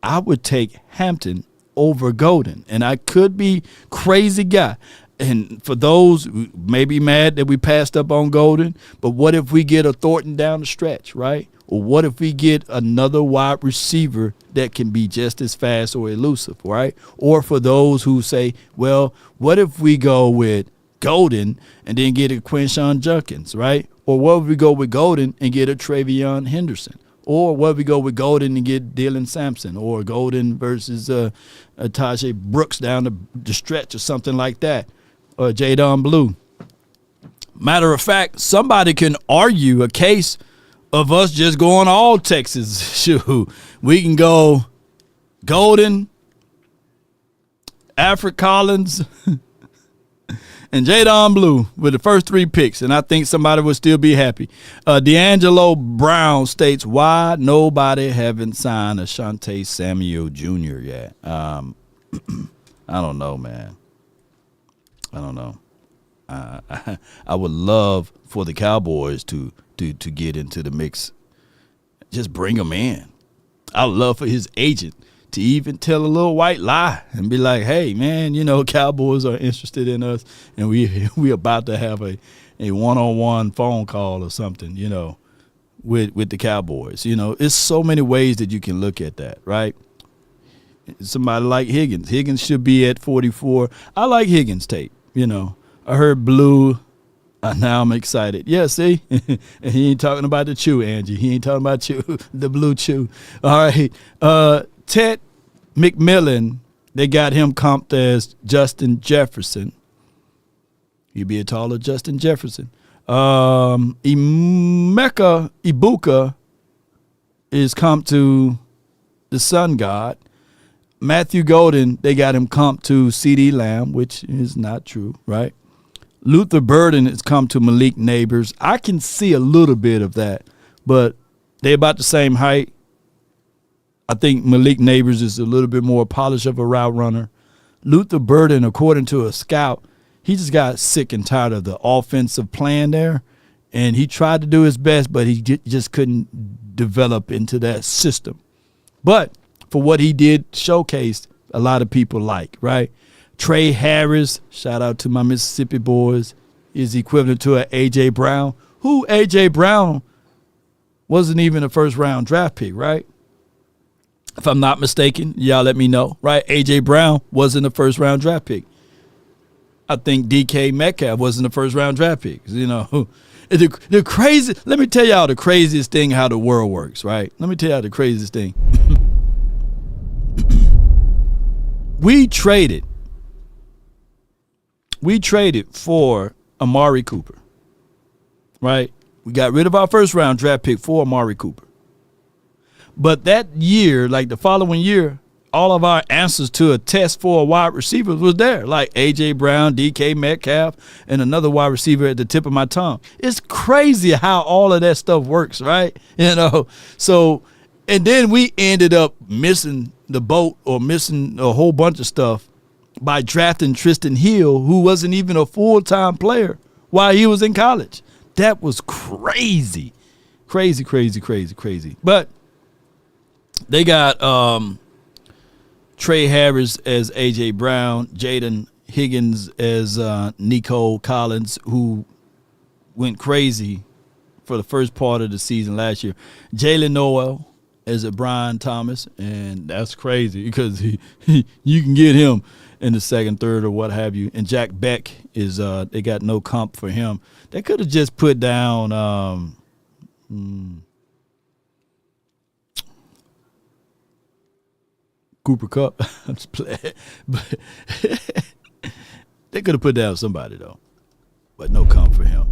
I would take Hampton over Golden. And I could be crazy guy. And for those who may be mad that we passed up on Golden, but what if we get a Thornton down the stretch, right? Or what if we get another wide receiver that can be just as fast or elusive, right? Or for those who say, well, what if we go with Golden and then get a Quinshon Judkins, right? Or what if we go with Golden and get a Travion Henderson? Or what if we go with Golden and get Dylan Sampson, or Golden versus Tajay Brooks down the stretch or something like that, or Jadon Blue. Matter of fact, somebody can argue a case of us just going all Texas. Shoot, we can go Golden, Alfred Collins, and Jadon Blue with the first 3 picks, and I think somebody would still be happy. D'Angelo Brown states, why nobody haven't signed Ashantae Samuel Jr. yet? I don't know, man. I don't know. I would love for the Cowboys to get into the mix. Just bring him in. I would love for his agent to even tell a little white lie and be like, hey, man, you know, Cowboys are interested in us, and we about to have a one-on-one phone call or something, you know, with the Cowboys. You know, it's so many ways that you can look at that, right? Somebody like Higgins. Higgins should be at 44. I like Higgins' tape, you know. I heard Blue. Now I'm excited. Yeah, see? And he ain't talking about the chew, Angie. He ain't talking about chew, the blue chew. All right. Ted McMillan, they got him comped as Justin Jefferson. He'd be a taller Justin Jefferson. Emeka Ibuka is comped to the Sun God. Matthew Golden, they got him comped to CD Lamb, which is not true, right? Luther Burden has come to Malik Neighbors. I can see a little bit of that, but they're about the same height. I think Malik Neighbors is a little bit more polished of a route runner. Luther Burden, according to a scout, he just got sick and tired of the offensive plan there, and he tried to do his best, but he just couldn't develop into that system. But for what he did showcase, a lot of people like, right? Trey Harris, shout out to my Mississippi boys, is equivalent to an A.J. Brown, who A.J. Brown wasn't even a first-round draft pick, right? If I'm not mistaken, y'all let me know, right? A.J. Brown wasn't a first-round draft pick. I think D.K. Metcalf wasn't a first-round draft pick. You know, the crazy. Let me tell y'all the craziest thing how the world works, right? Let me tell y'all the craziest thing. We traded for Amari Cooper, right? We got rid of our first-round draft pick for Amari Cooper. But that year, like the following year, all of our answers to a test for a wide receiver was there, like A.J. Brown, D.K. Metcalf, and another wide receiver at the tip of my tongue. It's crazy how all of that stuff works, right? So, and then we ended up missing the boat or missing a whole bunch of stuff by drafting Tristan Hill, who wasn't even a full-time player while he was in college. That was crazy. Crazy. But they got Trey Harris as A.J. Brown, Jaden Higgins as Nico Collins, who went crazy for the first part of the season last year. Jalen Noel as a Brian Thomas, and that's crazy because you can get him in the second, third, or what have you. And Jack Beck is they got no comp for him. They could have just put down Cooper Kupp. I'm just playing. But they could have put down somebody, though. But no comp for him.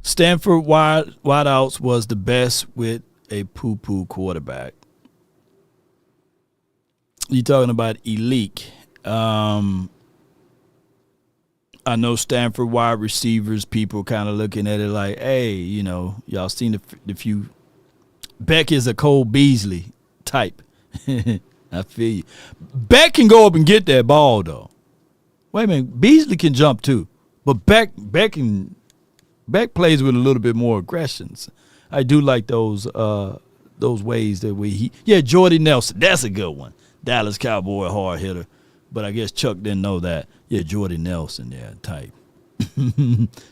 Stanford wideouts was the best with a poo-poo quarterback. You talking about elite. I know Stanford wide receivers, people kind of looking at it like, hey, y'all seen the few. Beck is a Cole Beasley type. I feel you. Beck can go up and get that ball, though. Wait a minute. Beasley can jump, too. But Beck plays with a little bit more aggressions. I do like those ways that Jordy Nelson. That's a good one. Dallas Cowboy hard hitter. But I guess Chuck didn't know that. Yeah, Jordy Nelson, type.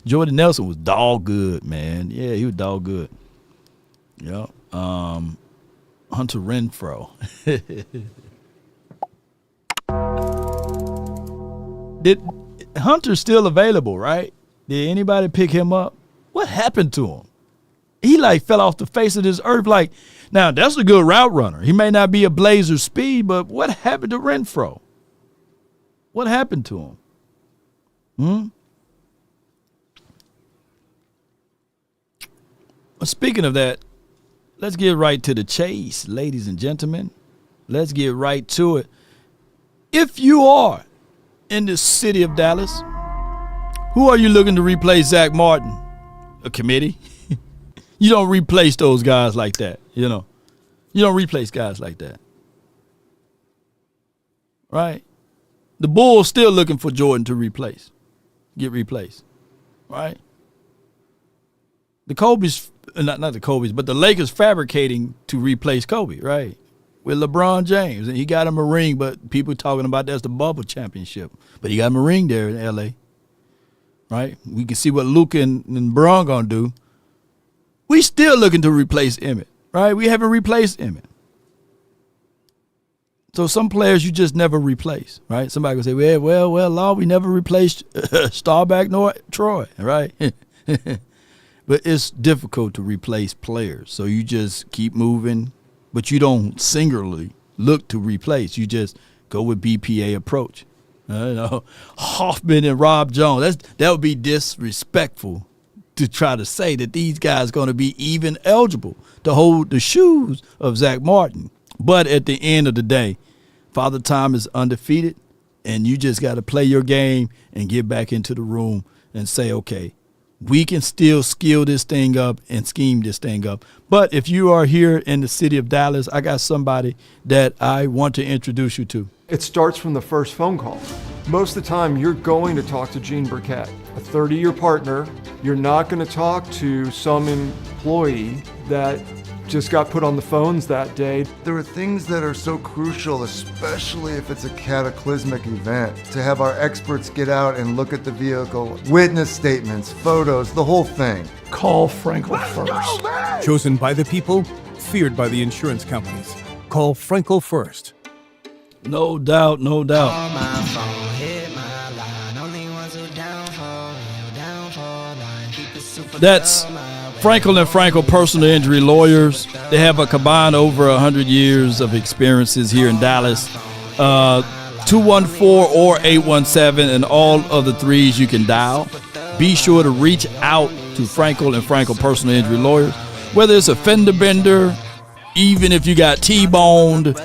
Jordy Nelson was dog good, man. Yeah, he was dog good. Yeah. Hunter Renfrow. Hunter's still available, right? Did anybody pick him up? What happened to him? He fell off the face of this earth. Now that's a good route runner. He may not be a blazer speed, but what happened to Renfrow? What happened to him? Well, speaking of that, let's get right to the chase, ladies and gentlemen. Let's get right to it. If you are in the city of Dallas, who are you looking to replace Zack Martin? A committee? You don't replace those guys like that, You don't replace guys like that. Right? The Bulls still looking for Jordan to get replaced. Right? The Kobe's, not the Kobe's, but the Lakers fabricating to replace Kobe, right? With LeBron James. And he got him a ring, but people talking about that's the bubble championship. But he got him a ring there in L.A., right? We can see what Luka and Bron going to do. We still looking to replace Emmett, right? We haven't replaced Emmett. So some players you just never replace, right? Somebody will say, well, Law, we never replaced Starback nor Troy, right? But it's difficult to replace players. So you just keep moving, but you don't singularly look to replace. You just go with BPA approach. Hoffman and Rob Jones, that would be disrespectful to try to say that these guys are going to be even eligible to hold the shoes of Zack Martin. But at the end of the day, Father Time is undefeated, and you just got to play your game and get back into the room and say, okay, we can still skill this thing up and scheme this thing up. But if you are here in the city of Dallas, I got somebody that I want to introduce you to. It starts from the first phone call. Most of the time, you're going to talk to Gene Burkett, a 30-year partner. You're not going to talk to some employee that just got put on the phones that day. There are things that are so crucial, especially if it's a cataclysmic event, to have our experts get out and look at the vehicle, witness statements, photos, the whole thing. Call Frenkel first. Chosen by the people, feared by the insurance companies. Call Frenkel first. No doubt, no doubt. That's Frenkel and Frenkel personal injury lawyers. They have a combined over 100 years of experiences here in Dallas. 214 or 817, and all of the threes you can dial. Be sure to reach out to Frenkel and Frenkel personal injury lawyers. Whether it's a fender bender, even if you got T-boned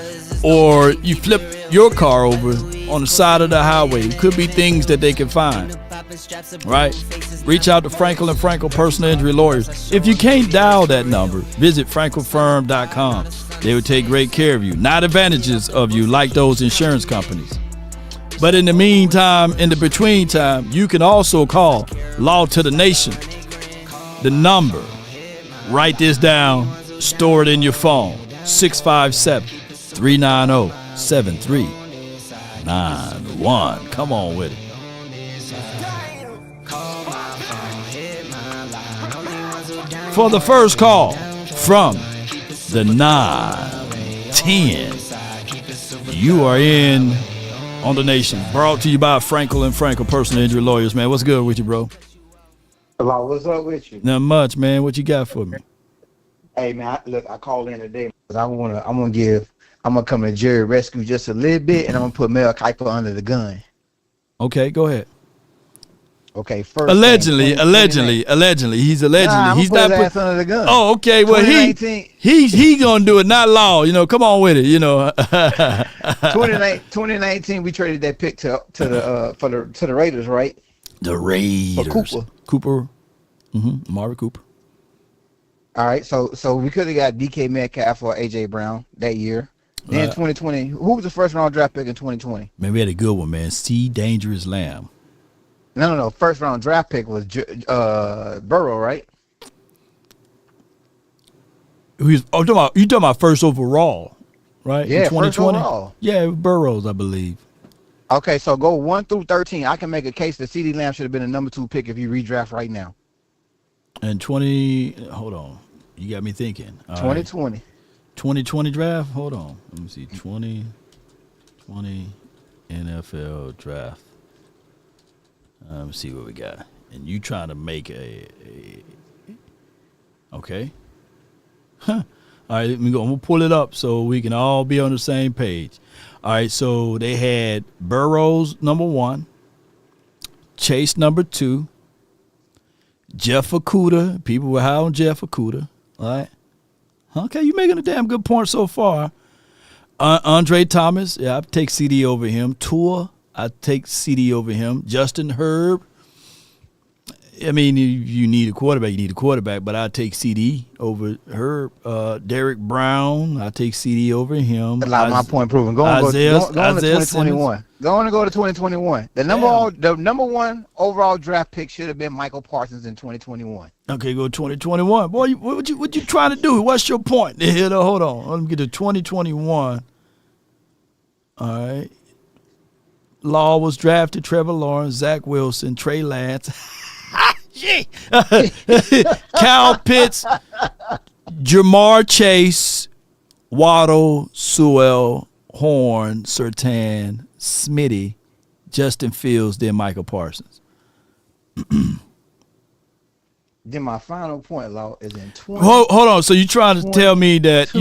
or you flip your car over on the side of the highway. It could be things that they can find, right? Reach out to Frenkel and Frenkel Personal Injury Lawyers. If you can't dial that number, visit frankelfirm.com. They will take great care of you, not advantages of you like those insurance companies. But in the meantime, in the between time, you can also call Law to the Nation. The number, write this down, store it in your phone, 657-390-7391. Come on with it. For the first call from the 910, you are in on the Nation. Brought to you by Frenkel and Frenkel Personal Injury Lawyers, man. What's good with you, bro? Hello, what's up with you? Not much, man. What you got for me? Hey, man, I called in today because I'm gonna come to Jerry rescue just a little bit, and I'm gonna put Mel Kiper under the gun. Okay, go ahead. Okay, first. Allegedly, he's allegedly. He's not put under the gun. Oh, okay. Well, he's gonna do it, not Law. Come on with it. 2019, we traded that pick to the Raiders, right? The Raiders. For Cooper. Marvin Cooper. All right, so we could have got DK Metcalf or AJ Brown that year. Then 2020, who was the first round draft pick in 2020? Man, we had a good one, man. C. Dangerous Lamb. No. First round draft pick was Burrow, right? You talking about first overall, right? Yeah, in 2020? first overall. Yeah, Burrows, I believe. Okay, so go 1 through 13. I can make a case that CeeDee Lamb should have been a number 2 pick if you redraft right now. And hold on. You got me thinking. 2020. 2020 draft? Hold on. Let me see. 2020 NFL draft. Let me see what we got. And you trying to make okay. Huh. All right, I'm gonna pull it up so we can all be on the same page. All right, so they had Burrows number 1, Chase number 2, Jeff Okudah. People were high on Jeff Okudah. All right. Okay, you're making a damn good point so far. Andre Thomas, yeah, I'd take CD over him. Tua, I'd take CD over him. Justin Herb. I mean, you need a quarterback, but I'd take CD over Herb. Derek Brown, I'd take CD over him. A lot of my point proven. Go on to 2021. Go on and go to 2021. The number 1 overall draft pick should have been Michael Parsons in 2021. Okay, go 2021. Boy, what you trying to do? What's your point? Hold on. Let me get to 2021. All right. Law was drafted. Trevor Lawrence, Zach Wilson, Trey Lance. Kyle Pitts, Jamar Chase, Waddle, Sewell, Horn, Surtain, Smitty, Justin Fields, then Michael Parsons. Then my final point, Law, is in 20. Hold on. So you trying to tell me that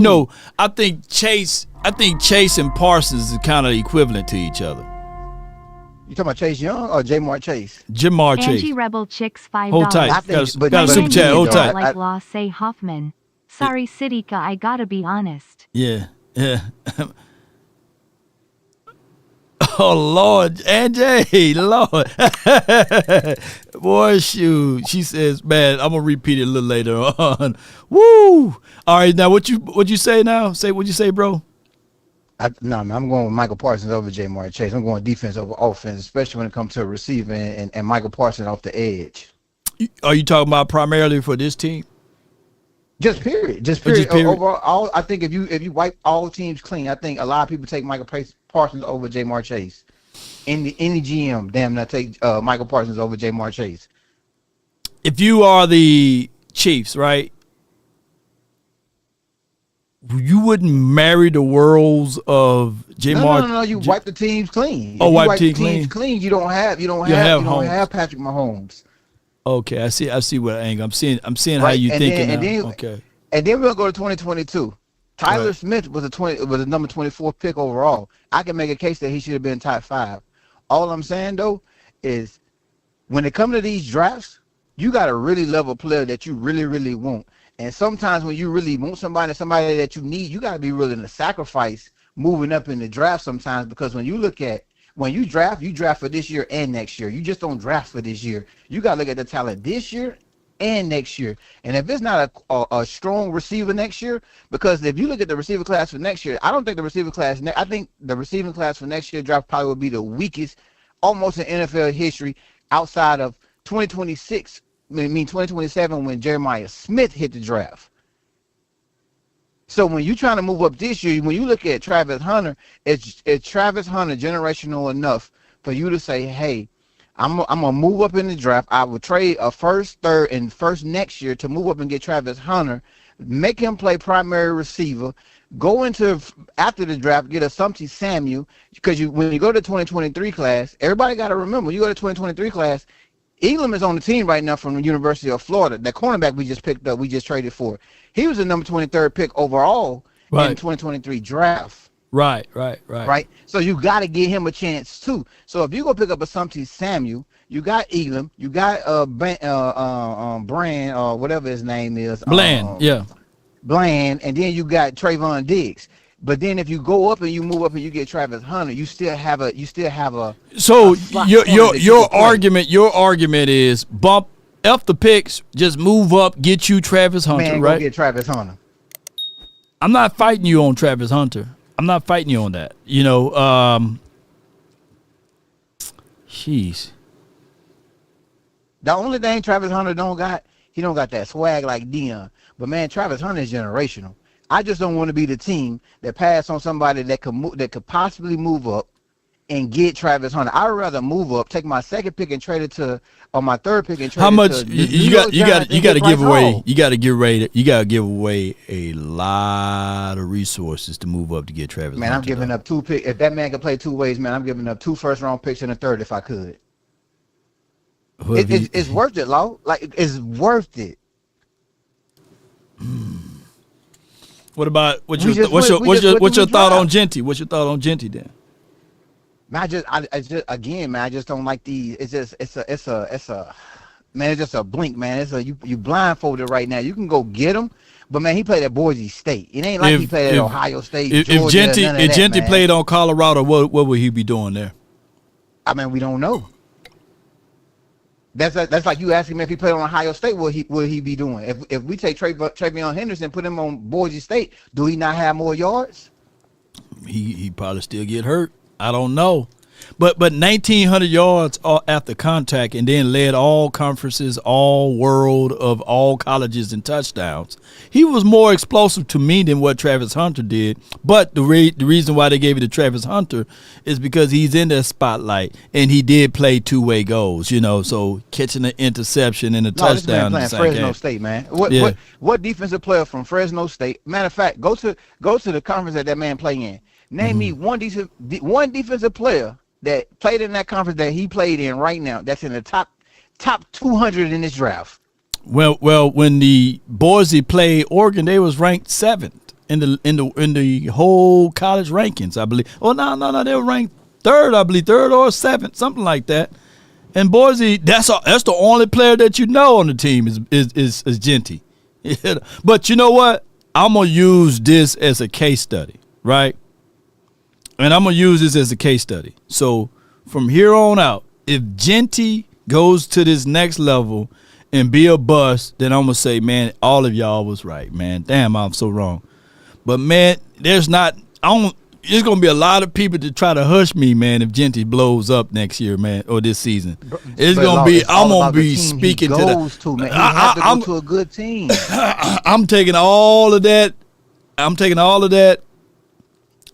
I think Chase and Parsons is kind of equivalent to each other. You talking about Chase Young or Jamar Chase? Jamar Chase. Angie Rebel Chicks $5. Hold tight. Got a super chat. Hold tight. Like Law say Hoffman. Sorry, Sidika, I gotta be honest. Yeah. Oh, Lord. Angie, Lord. Boy, shoot. She says, man, I'm going to repeat it a little later on. Woo. All right, now what you say now? What'd you say, bro? I'm going with Michael Parsons over Jamar Chase. I'm going defense over offense, especially when it comes to receiving and Michael Parsons off the edge. Are you talking about primarily for this team? Just period. Just period. Overall, I think if you wipe all teams clean, I think a lot of people take Michael Parsons over Jamar Chase. Any GM, damn, I take Michael Parsons over Jamar Chase. If you are the Chiefs, right? You wouldn't marry the worlds of Jamar. No. You wipe the teams clean. Oh, wipe the teams clean. You don't have Patrick Mahomes. Okay, I see what angle. I'm seeing how you thinking. Okay. And then we'll go to 2022. Tyler Smith was a number 24 pick overall. I can make a case that he should have been top 5. All I'm saying though is when it comes to these drafts, you got a really level player that you really, really want. And sometimes when you really want somebody that you need, you got to be willing to sacrifice moving up in the draft sometimes, because when you draft for this year and next year. You just don't draft for this year. You got to look at the talent this year and next year. And if it's not a strong receiver next year, because if you look at the receiver class for next year, I think the receiving class for next year draft probably will be the weakest almost in NFL history outside of 2027 when Jeremiah Smith hit the draft. So when you're trying to move up this year, when you look at Travis Hunter, is Travis Hunter generational enough for you to say, hey, I'm gonna move up in the draft. I will trade a first, third, and first next year to move up and get Travis Hunter, make him play primary receiver, go into after the draft, get Assumpti Samuel, because when you go to the 2023 class, everybody got to remember, when you go to 2023 class, Elam is on the team right now from the University of Florida. That cornerback we just picked up, we just traded for. He was the number 23rd pick overall in the 2023 draft. Right. So you got to give him a chance too. So if you go pick up Assumpti Samuel, you got Elam, you got Brand, or whatever his name is. Bland, Bland, and then you got Trayvon Diggs. But then if you go up and you move up and you get Travis Hunter, you still have a. So your argument is bump F the picks, just move up, get you Travis Hunter, right? Go get Travis Hunter. I'm not fighting you on Travis Hunter. I'm not fighting you on that. Jeez. The only thing Travis Hunter don't got that swag like Dion. But man, Travis Hunter is generational. I just don't want to be the team that pass on somebody that could possibly move up and get Travis Hunter. I'd rather move up, take my second pick and trade it to, or my third pick and trade how much it to you got to give away. You got to give away a lot of resources to move up to get Travis Hunter. I'm giving up 2 picks. If that man can play 2 ways, man, I'm giving up 2 first-round picks and a third if I could. It's worth it, Law. Like, it's worth it. What about what's your thought on Genty? What's your thought on Genty then? Man, I just don't like these. It's just a blink, man. You blindfolded right now. You can go get him, but man, he played at Boise State. It ain't like he played at Ohio State. If Genty played on Colorado, what would he be doing there? I mean, we don't know. That's like you asking me if he played on Ohio State, what he be doing? If we take Travion Henderson, put him on Boise State, do he not have more yards? He probably still get hurt. I don't know. But 1,900 yards after contact, and then led all conferences, all world of all colleges in touchdowns. He was more explosive to me than what Travis Hunter did. But the reason why they gave it to Travis Hunter is because he's in that spotlight, and he did play 2-way goals. So catching an interception and a touchdown. This man playing Fresno State, man. What defensive player from Fresno State? Matter of fact, go to the conference that man play in. Name me one defensive player that played in that conference that he played in right now that's in the top 200 in this draft. Well, when the Boise played Oregon, they was ranked 7th in the whole college rankings, I believe. Oh no, they were ranked 3rd, I believe, 3rd or 7th, something like that. And Boise, that's the only player that on the team is Genty. But you know what? I'm gonna use this as a case study, right? And I'm going to use this as a case study. So from here on out, if Genty goes to this next level and be a bust, then I'm going to say, man, all of y'all was right, man. Damn, I'm so wrong. But, man, there's going to be a lot of people to try to hush me, man, if Genty blows up next year, man, or this season. I'm going to be speaking to the – man. He has to go to a good team. I'm taking all of that.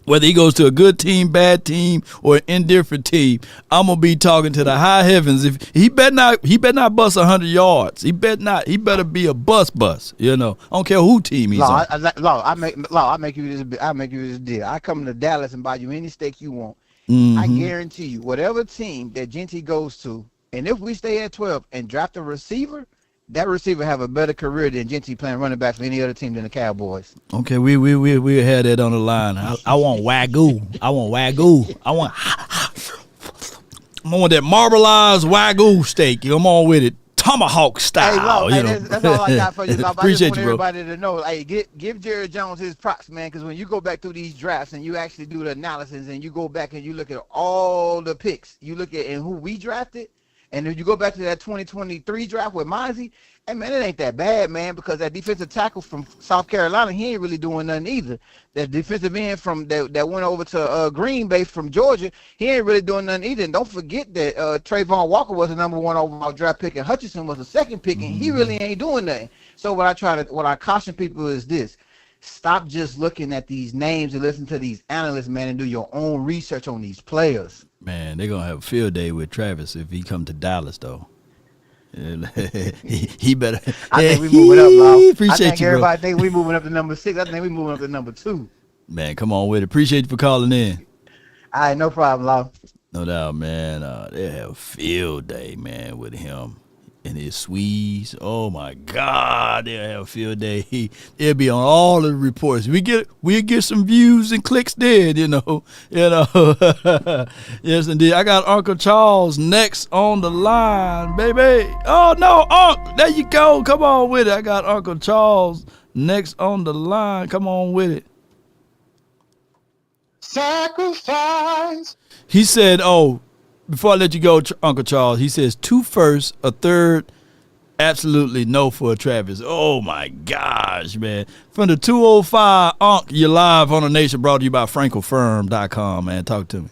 Whether he goes to a good team, bad team, or an indifferent team, I'm gonna be talking to the high heavens. If he better not bust 100 yards. He better be a bust. I don't care who team he's on. I make you this deal. I come to Dallas and buy you any steak you want. Mm-hmm. I guarantee you, whatever team that Genty goes to, and if we stay at 12 and draft a receiver, that receiver have a better career than Genty playing running back for any other team than the Cowboys. Okay, we had that on the line. I want Wagyu. I want that marbleized Wagyu steak. I'm on with it. tomahawk style. Hey, Lo, that's all I got for you, Lo. I Appreciate just you, want bro. everybody to know. Hey, give Jerry Jones his props, man, because when you go back through these drafts and you actually do the analysis and you go back and you look at all the picks, you look at and who we drafted, and if you go back to that 2023 draft with Mozzie, hey, man, it ain't that bad, man, because that defensive tackle from South Carolina, he ain't really doing nothing either. That defensive end from that went over to Green Bay from Georgia, he ain't really doing nothing either. And don't forget that Trayvon Walker was the #1 overall draft pick, and Hutchinson was the second pick, and he really ain't doing nothing. So what I caution people is this: stop just looking at these names and listen to these analysts, man, and do your own research on these players. Man, they're gonna have a field day with Travis if he come to Dallas, though. he better. I think we moving up, Lo. Appreciate I think you, everybody bro. think we moving up to number 6. I think we moving up to number 2. Man, come on with it. Appreciate you for calling in. All right, no problem, Lo. No doubt, man. They'll have a field day, man, with him and his Swedes. Oh my God, they'll have a field day. They'll be on all the reports. We get some views and clicks there, you know. Yes, indeed. I got Uncle Charles next on the line, baby. Oh no, Unc, there you go. Come on with it. I got Uncle Charles next on the line. Come on with it. Sacrifice. He said, before I let you go, Uncle Charles, he says 2 firsts, a third, absolutely no for Travis. Oh, my gosh, man. From the 205, Unc, you're live on the Nation, brought to you by FrenkelFirm.com, man. Talk to me.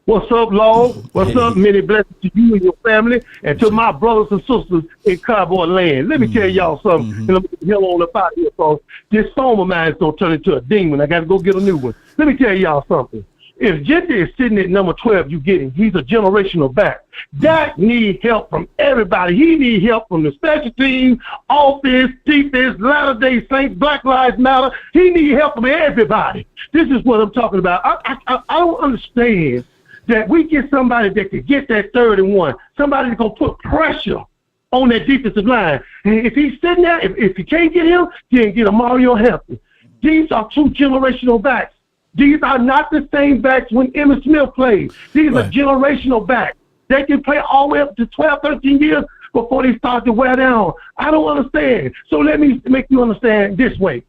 What's up, Lord? What's up? Many blessings to you and your family and to my brothers and sisters in Cowboy land. Let me tell y'all something. And I'm going to hell on up out here, folks. This phone of mine is going to turn into a demon. I got to go get a new one. Let me tell y'all something. If Jente is sitting at number 12, you get him. He's a generational back. Dak needs help from everybody. He needs help from the special team, offense, defense, Latter-day Saints, Black Lives Matter. He needs help from everybody. This is what I'm talking about. I don't understand that we get somebody that can get that 3rd and 1, somebody that's going to put pressure on that defensive line. And if he's sitting there, if you can't get him, then get a Mario Hampton. These are 2 generational backs. These are not the same backs when Emmitt Smith played. These are generational backs. They can play all the way up to 12, 13 years before they start to wear down. I don't understand. So let me make you understand this way.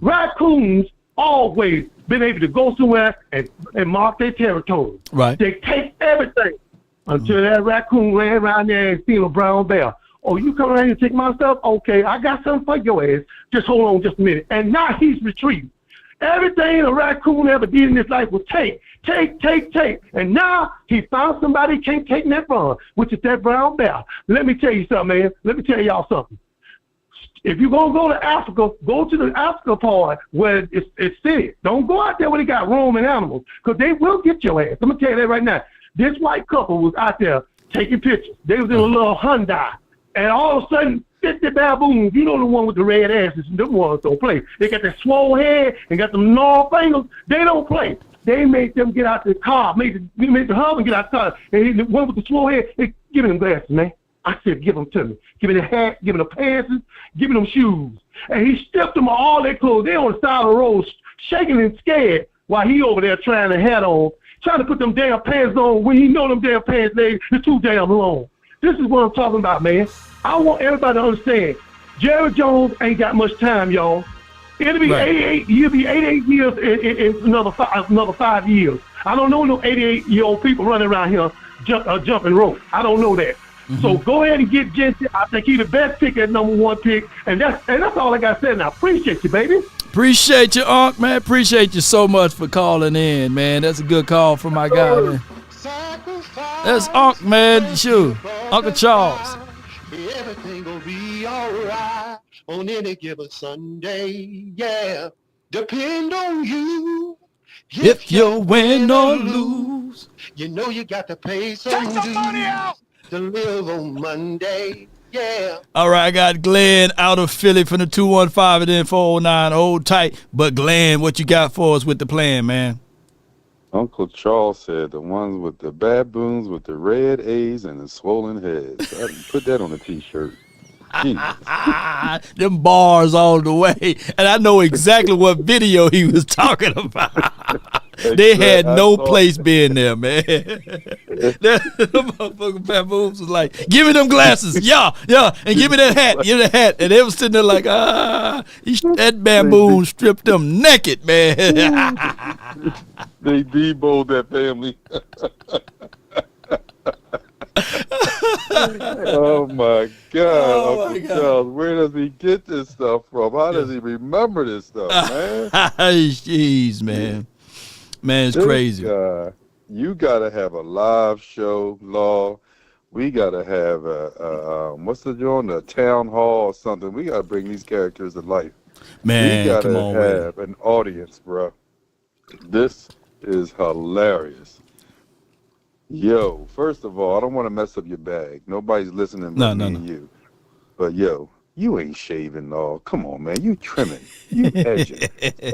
Raccoons always been able to go somewhere and mark their territory. Right. They take everything until that raccoon ran around there and seen a brown bear. Oh, you come around here and take my stuff? Okay, I got something for your ass. Just hold on just a minute. And now he's retreating. Everything a raccoon ever did in his life was take. And now he found somebody he can't take that from, which is that brown bear. Let me tell you something, man. Let me tell y'all something. If you're going to go to Africa, go to the Africa part where it's city. Don't go out there where they got roaming animals, because they will get your ass. I'm going to tell you that right now. This white couple was out there taking pictures. They was in a little Hyundai. And all of a sudden, 50 baboons, you know the one with the red asses, them ones don't play. They got that swole head and got them gnarled fingers. They don't play. They made them get out the car, made the husband get out the car. And the one with the swole head, hey, give me them glasses, man. I said, give them to me. Give me the hat, give me the pants, give me them shoes. And he stripped them of all their clothes. They on the side of the road, shaking and scared, while he over there trying to hat on, trying to put them damn pants on when he know them damn pants, they're too damn long. This is what I'm talking about, man. I want everybody to understand, Jerry Jones ain't got much time, y'all. It'll be 88. You'll be 88 years in another 5 years. I don't know no 88-year-old people running around here jumping rope. I don't know that. So go ahead and get Jente. I think he's the best pick at #1 pick, and that's all I got to say. And I appreciate you, baby. Appreciate you, Unc, man. Appreciate you so much for calling in, man. That's a good call from my guy, man. That's Unc, man. Sure, Uncle Charles. Everything gonna be alright on any given Sunday, yeah. Depend on you. If you win or lose, you know you got to pay some dues to live on Monday, yeah. All right, I got Glenn out of Philly from the 215 and then 409. Hold tight. But Glenn, what you got for us with the plan, man? Uncle Charles said the ones with the baboons with the red A's and the swollen heads. I put that on a T-shirt. Them bars all the way. And I know exactly what video he was talking about. They had no place being there, man. The motherfucking baboons was like, give me them glasses, yeah, and give me that hat, and they was sitting there like, that baboon stripped them naked, man. They deboed that family. Oh my God, Uncle Charles, where does he get this stuff from? How does he remember this stuff, man? Jeez, man. Man, it's crazy. You gotta have a live show, Law. We gotta have what's the joint? A town hall or something. We gotta bring these characters to life. Man, we gotta come on, have an audience, bro. This is hilarious. Yo, first of all, I don't want to mess up your bag. Nobody's listening but me and you. But yo, you ain't shaving, Law. Come on, man. You trimming. You edging.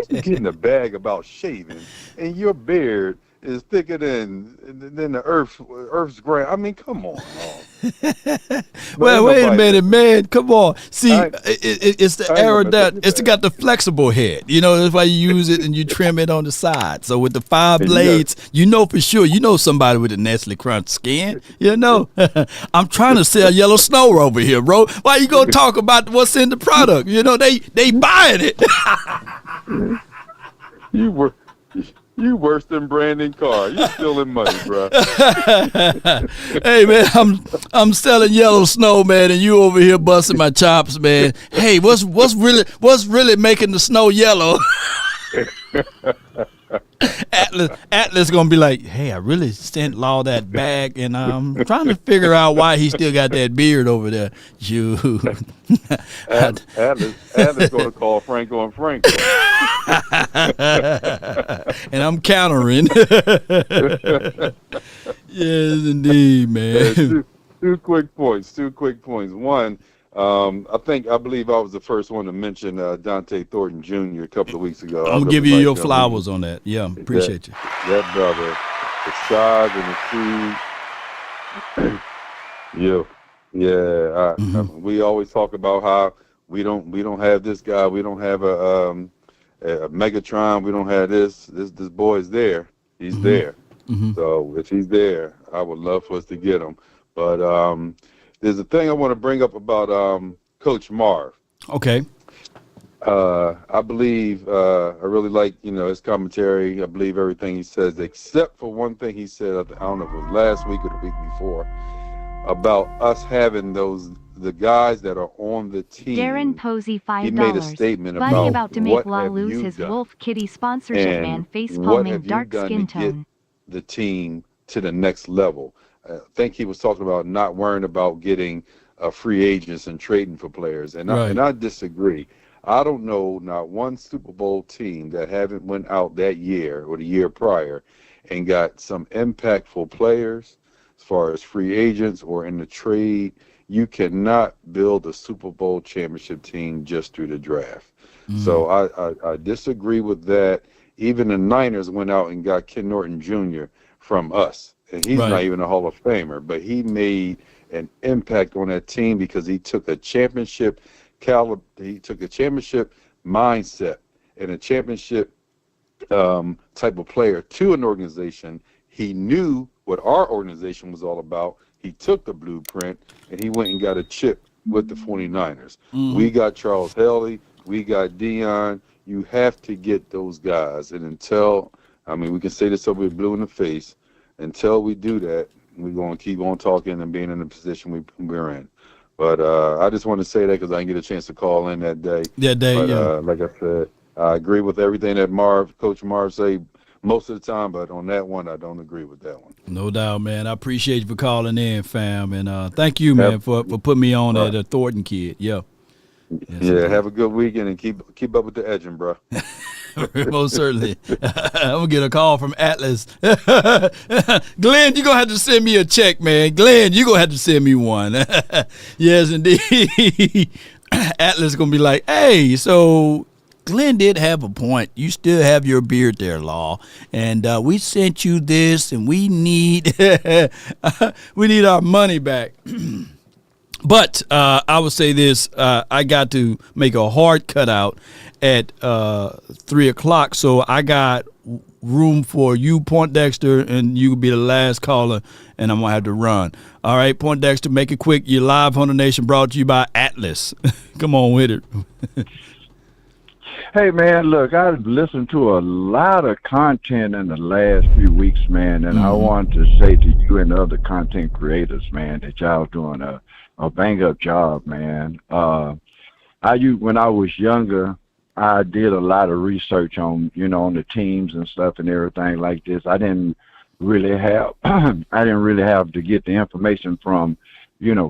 You getting a bag about shaving, and your beard is thicker than the Earth's ground. I mean, come on, Law. Well, wait a minute, man. Come on. See, it's the era that it's got the flexible head. You know, that's why you use it and you trim it on the side. So with the 5 blades, you know for sure. You know somebody with a Nestle Crunch skin. You know, I'm trying to sell yellow snow over here, bro. Why you gonna talk about what's in the product? You know, they buying it. You worse than Brandon Carr. You stealing money, bro. Hey man, I'm selling yellow snow, man, and you over here busting my chops, man. Hey, what's really making the snow yellow? Atlas gonna be like, hey, I really sent Law that bag, and I'm trying to figure out why he still got that beard over there. You, Atlas gonna call Frenkel and Frenkel. And I'm countering. Yes, indeed, man. Two quick points. One, I believe I was the first one to mention Dante Thornton Jr. a couple of weeks ago. I'm gonna give you your flowers on that. Yeah, appreciate you. That brother, the size and the shoes. We always talk about how we don't have this guy. We don't have a Megatron. We don't have this. This boy's there. He's there. So if he's there, I would love for us to get him. But there's a thing I want to bring up about Coach Marv. Okay. I believe I really like his commentary. I believe everything he says, except for one thing he said. I don't know if it was last week or the week before, about us having the guys that are on the team. Darren Posey, $5. He made a statement Bunny about to make Law lose his Wolf Kitty sponsorship, man. Face palming, dark skin tone. The team to the next level. I think he was talking about not worrying about getting free agents and trading for players, and I disagree. I don't know not one Super Bowl team that haven't went out that year or the year prior and got some impactful players as far as free agents or in the trade. You cannot build a Super Bowl championship team just through the draft. So I disagree with that. Even the Niners went out and got Ken Norton Jr. from us. And he's not even a Hall of Famer, but he made an impact on that team because he took a championship mindset and a championship type of player to an organization. He knew what our organization was all about. He took the blueprint and he went and got a chip with the 49ers. We got Charles Haley, we got Dion. You have to get those guys. And we can say this over blue in the face, until we do that, we're going to keep on talking and being in the position we're in. But I just want to say that because I didn't get a chance to call in that day. Like I said, I agree with everything that Coach Marv say most of the time, but on that one, I don't agree with that one. No doubt, man. I appreciate you for calling in, fam. And thank you, man, for putting me on at Thornton kid. Yeah. Yes, have a good weekend and keep up with the edging, bro. Most certainly. I'm going to get a call from Atlas. Glenn, you're going to have to send me a check, man. Glenn, you're going to have to send me one. Yes, indeed. Atlas going to be like, hey, so Glenn did have a point. You still have your beard there, Law. And we sent you this, and we need our money back. But I would say this, I got to make a hard cutout at 3 o'clock, so I got room for you, Poindexter, and you be the last caller, and I'm going to have to run. All right, Poindexter, make it quick. You're live on the Nation, brought to you by Atlas. Come on with it. Hey, man, look, I've listened to a lot of content in the last few weeks, man, and I want to say to you and the other content creators, man, that y'all doing a bang-up job, man. When I was younger, I did a lot of research on, on the teams and stuff and everything like this. I didn't really have to get the information from,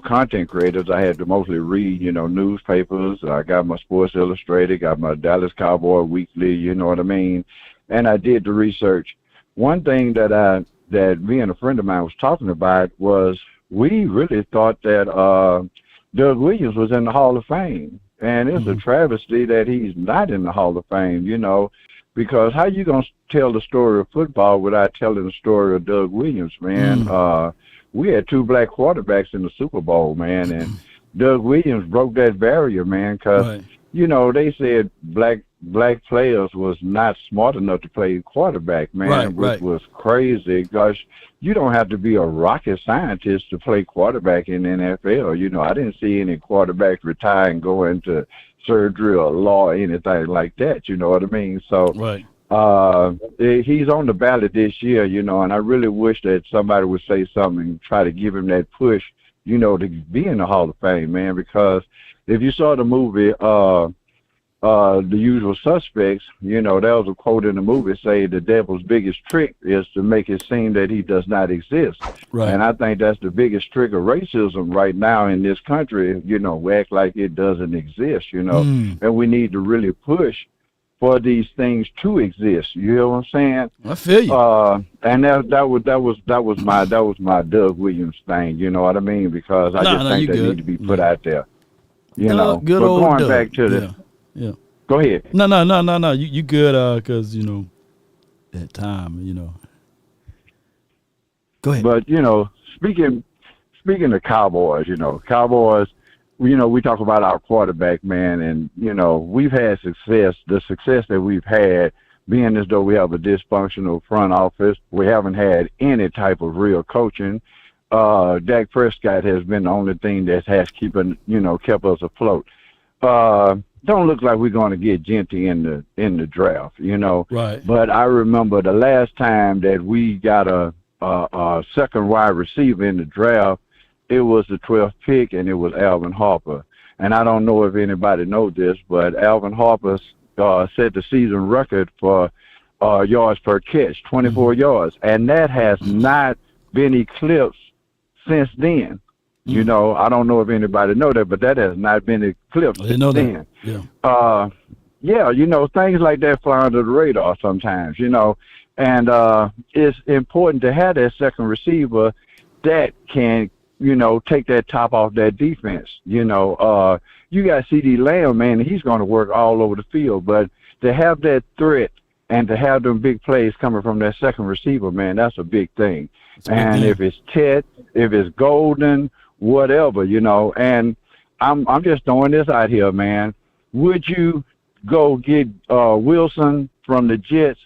content creators. I had to mostly read, newspapers. I got my Sports Illustrated, got my Dallas Cowboy Weekly, you know what I mean? And I did the research. One thing that me and a friend of mine was talking about was we really thought that Doug Williams was in the Hall of Fame. And it's a travesty that he's not in the Hall of Fame, because how you going to tell the story of football without telling the story of Doug Williams, man? We had 2 black quarterbacks in the Super Bowl, man, and Doug Williams broke that barrier, man, because, they said black players was not smart enough to play quarterback, man, which was crazy because you don't have to be a rocket scientist to play quarterback in the NFL. I didn't see any quarterbacks retire and go into surgery or law or anything like that, you know what I mean? So he's on the ballot this year, and I really wish that somebody would say something and try to give him that push, to be in the Hall of Fame, man, because if you saw the movie, The Usual Suspects, there was a quote in the movie say the devil's biggest trick is to make it seem that he does not exist. And I think that's the biggest trick of racism right now in this country. We act like it doesn't exist, and we need to really push for these things to exist. You hear what I'm saying? I feel you. And that was my Doug Williams thing. You know what I mean? Because I just think they need to be put out there. Good but old going Doug. back to the Yeah. Go ahead. No. You good? Because that time. Go ahead. But speaking of Cowboys, Cowboys. We talk about our quarterback, man, and we've had success. The success that we've had, being as though we have a dysfunctional front office, we haven't had any type of real coaching. Dak Prescott has been the only thing that has kept us afloat. Don't look like we're going to get Genty in the draft, Right. But I remember the last time that we got a second wide receiver in the draft, it was the 12th pick, and it was Alvin Harper. And I don't know if anybody knows this, but Alvin Harper set the season record for yards per catch, 24 yards. And that has not been eclipsed since then. I don't know if anybody know that, but that has not been eclipsed since then. Yeah. Things like that fly under the radar sometimes, And it's important to have that second receiver that can take that top off that defense. You got CD Lamb, man, and he's going to work all over the field. But to have that threat and to have them big plays coming from that second receiver, man, that's a big thing. And if it's Ted, if it's Golden, whatever, and I'm just throwing this out here, man. Would you go get Wilson from the Jets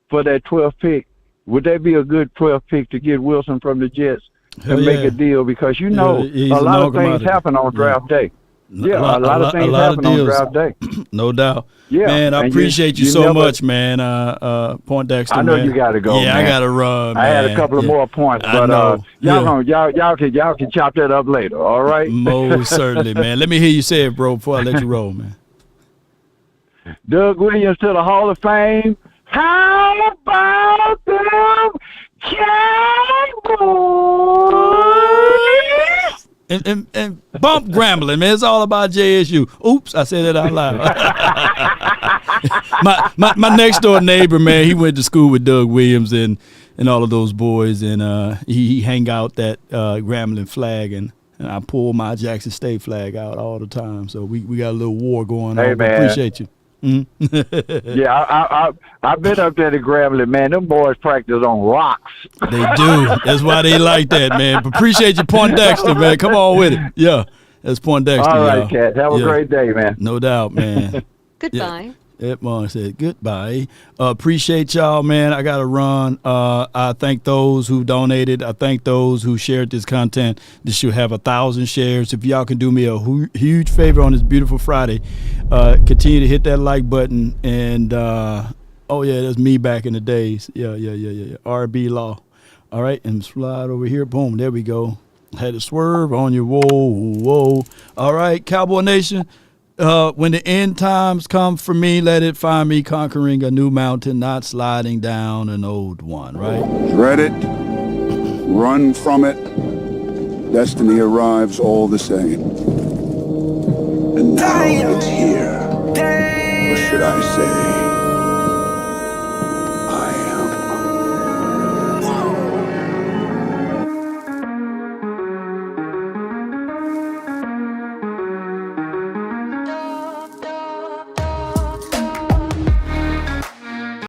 for that 12th pick? Would that be a good 12th pick to get Wilson from the Jets? And make a deal because a lot of things happen on draft day. Yeah, a lot of things happen on draft day. No doubt. Yeah, man, I appreciate you so much, man. Poindexter. I know you got to go. Yeah, man. I got to run. I had a couple of more points, but y'all can chop that up later. All right. Most certainly, man. Let me hear you say it, bro, before I let you roll, man. Doug Williams to the Hall of Fame. How about them Cowboys? And bump Grambling, man. It's all about JSU. Oops, I said that out loud. my next door neighbor, man, he went to school with Doug Williams and all of those boys, and he hang out that Grambling flag, and I pull my Jackson State flag out all the time. So we got a little war going on. Man. Appreciate you. Yeah, I've been up there to Grambling, man. Them boys practice on rocks. They do. That's why they like that, man. But appreciate you, Poindexter, man. Come on with it. Yeah, that's Poindexter. All right, y'all. Cat. Have a great day, man. No doubt, man. Goodbye. Edmond said goodbye. Appreciate y'all, man. I got to run. I thank those who donated. I thank those who shared this content. This should have 1,000 shares. If y'all can do me a huge favor on this beautiful Friday, continue to hit that like button. And, oh, yeah, that's me back in the days. Yeah. RB Law. All right, and slide over here. Boom, there we go. Had to swerve on you. Whoa. All right, Cowboy Nation. When the end times come for me, let it find me conquering a new mountain, not sliding down an old one, right? Dread it, run from it, destiny arrives all the same. And now it's here. Or should I say,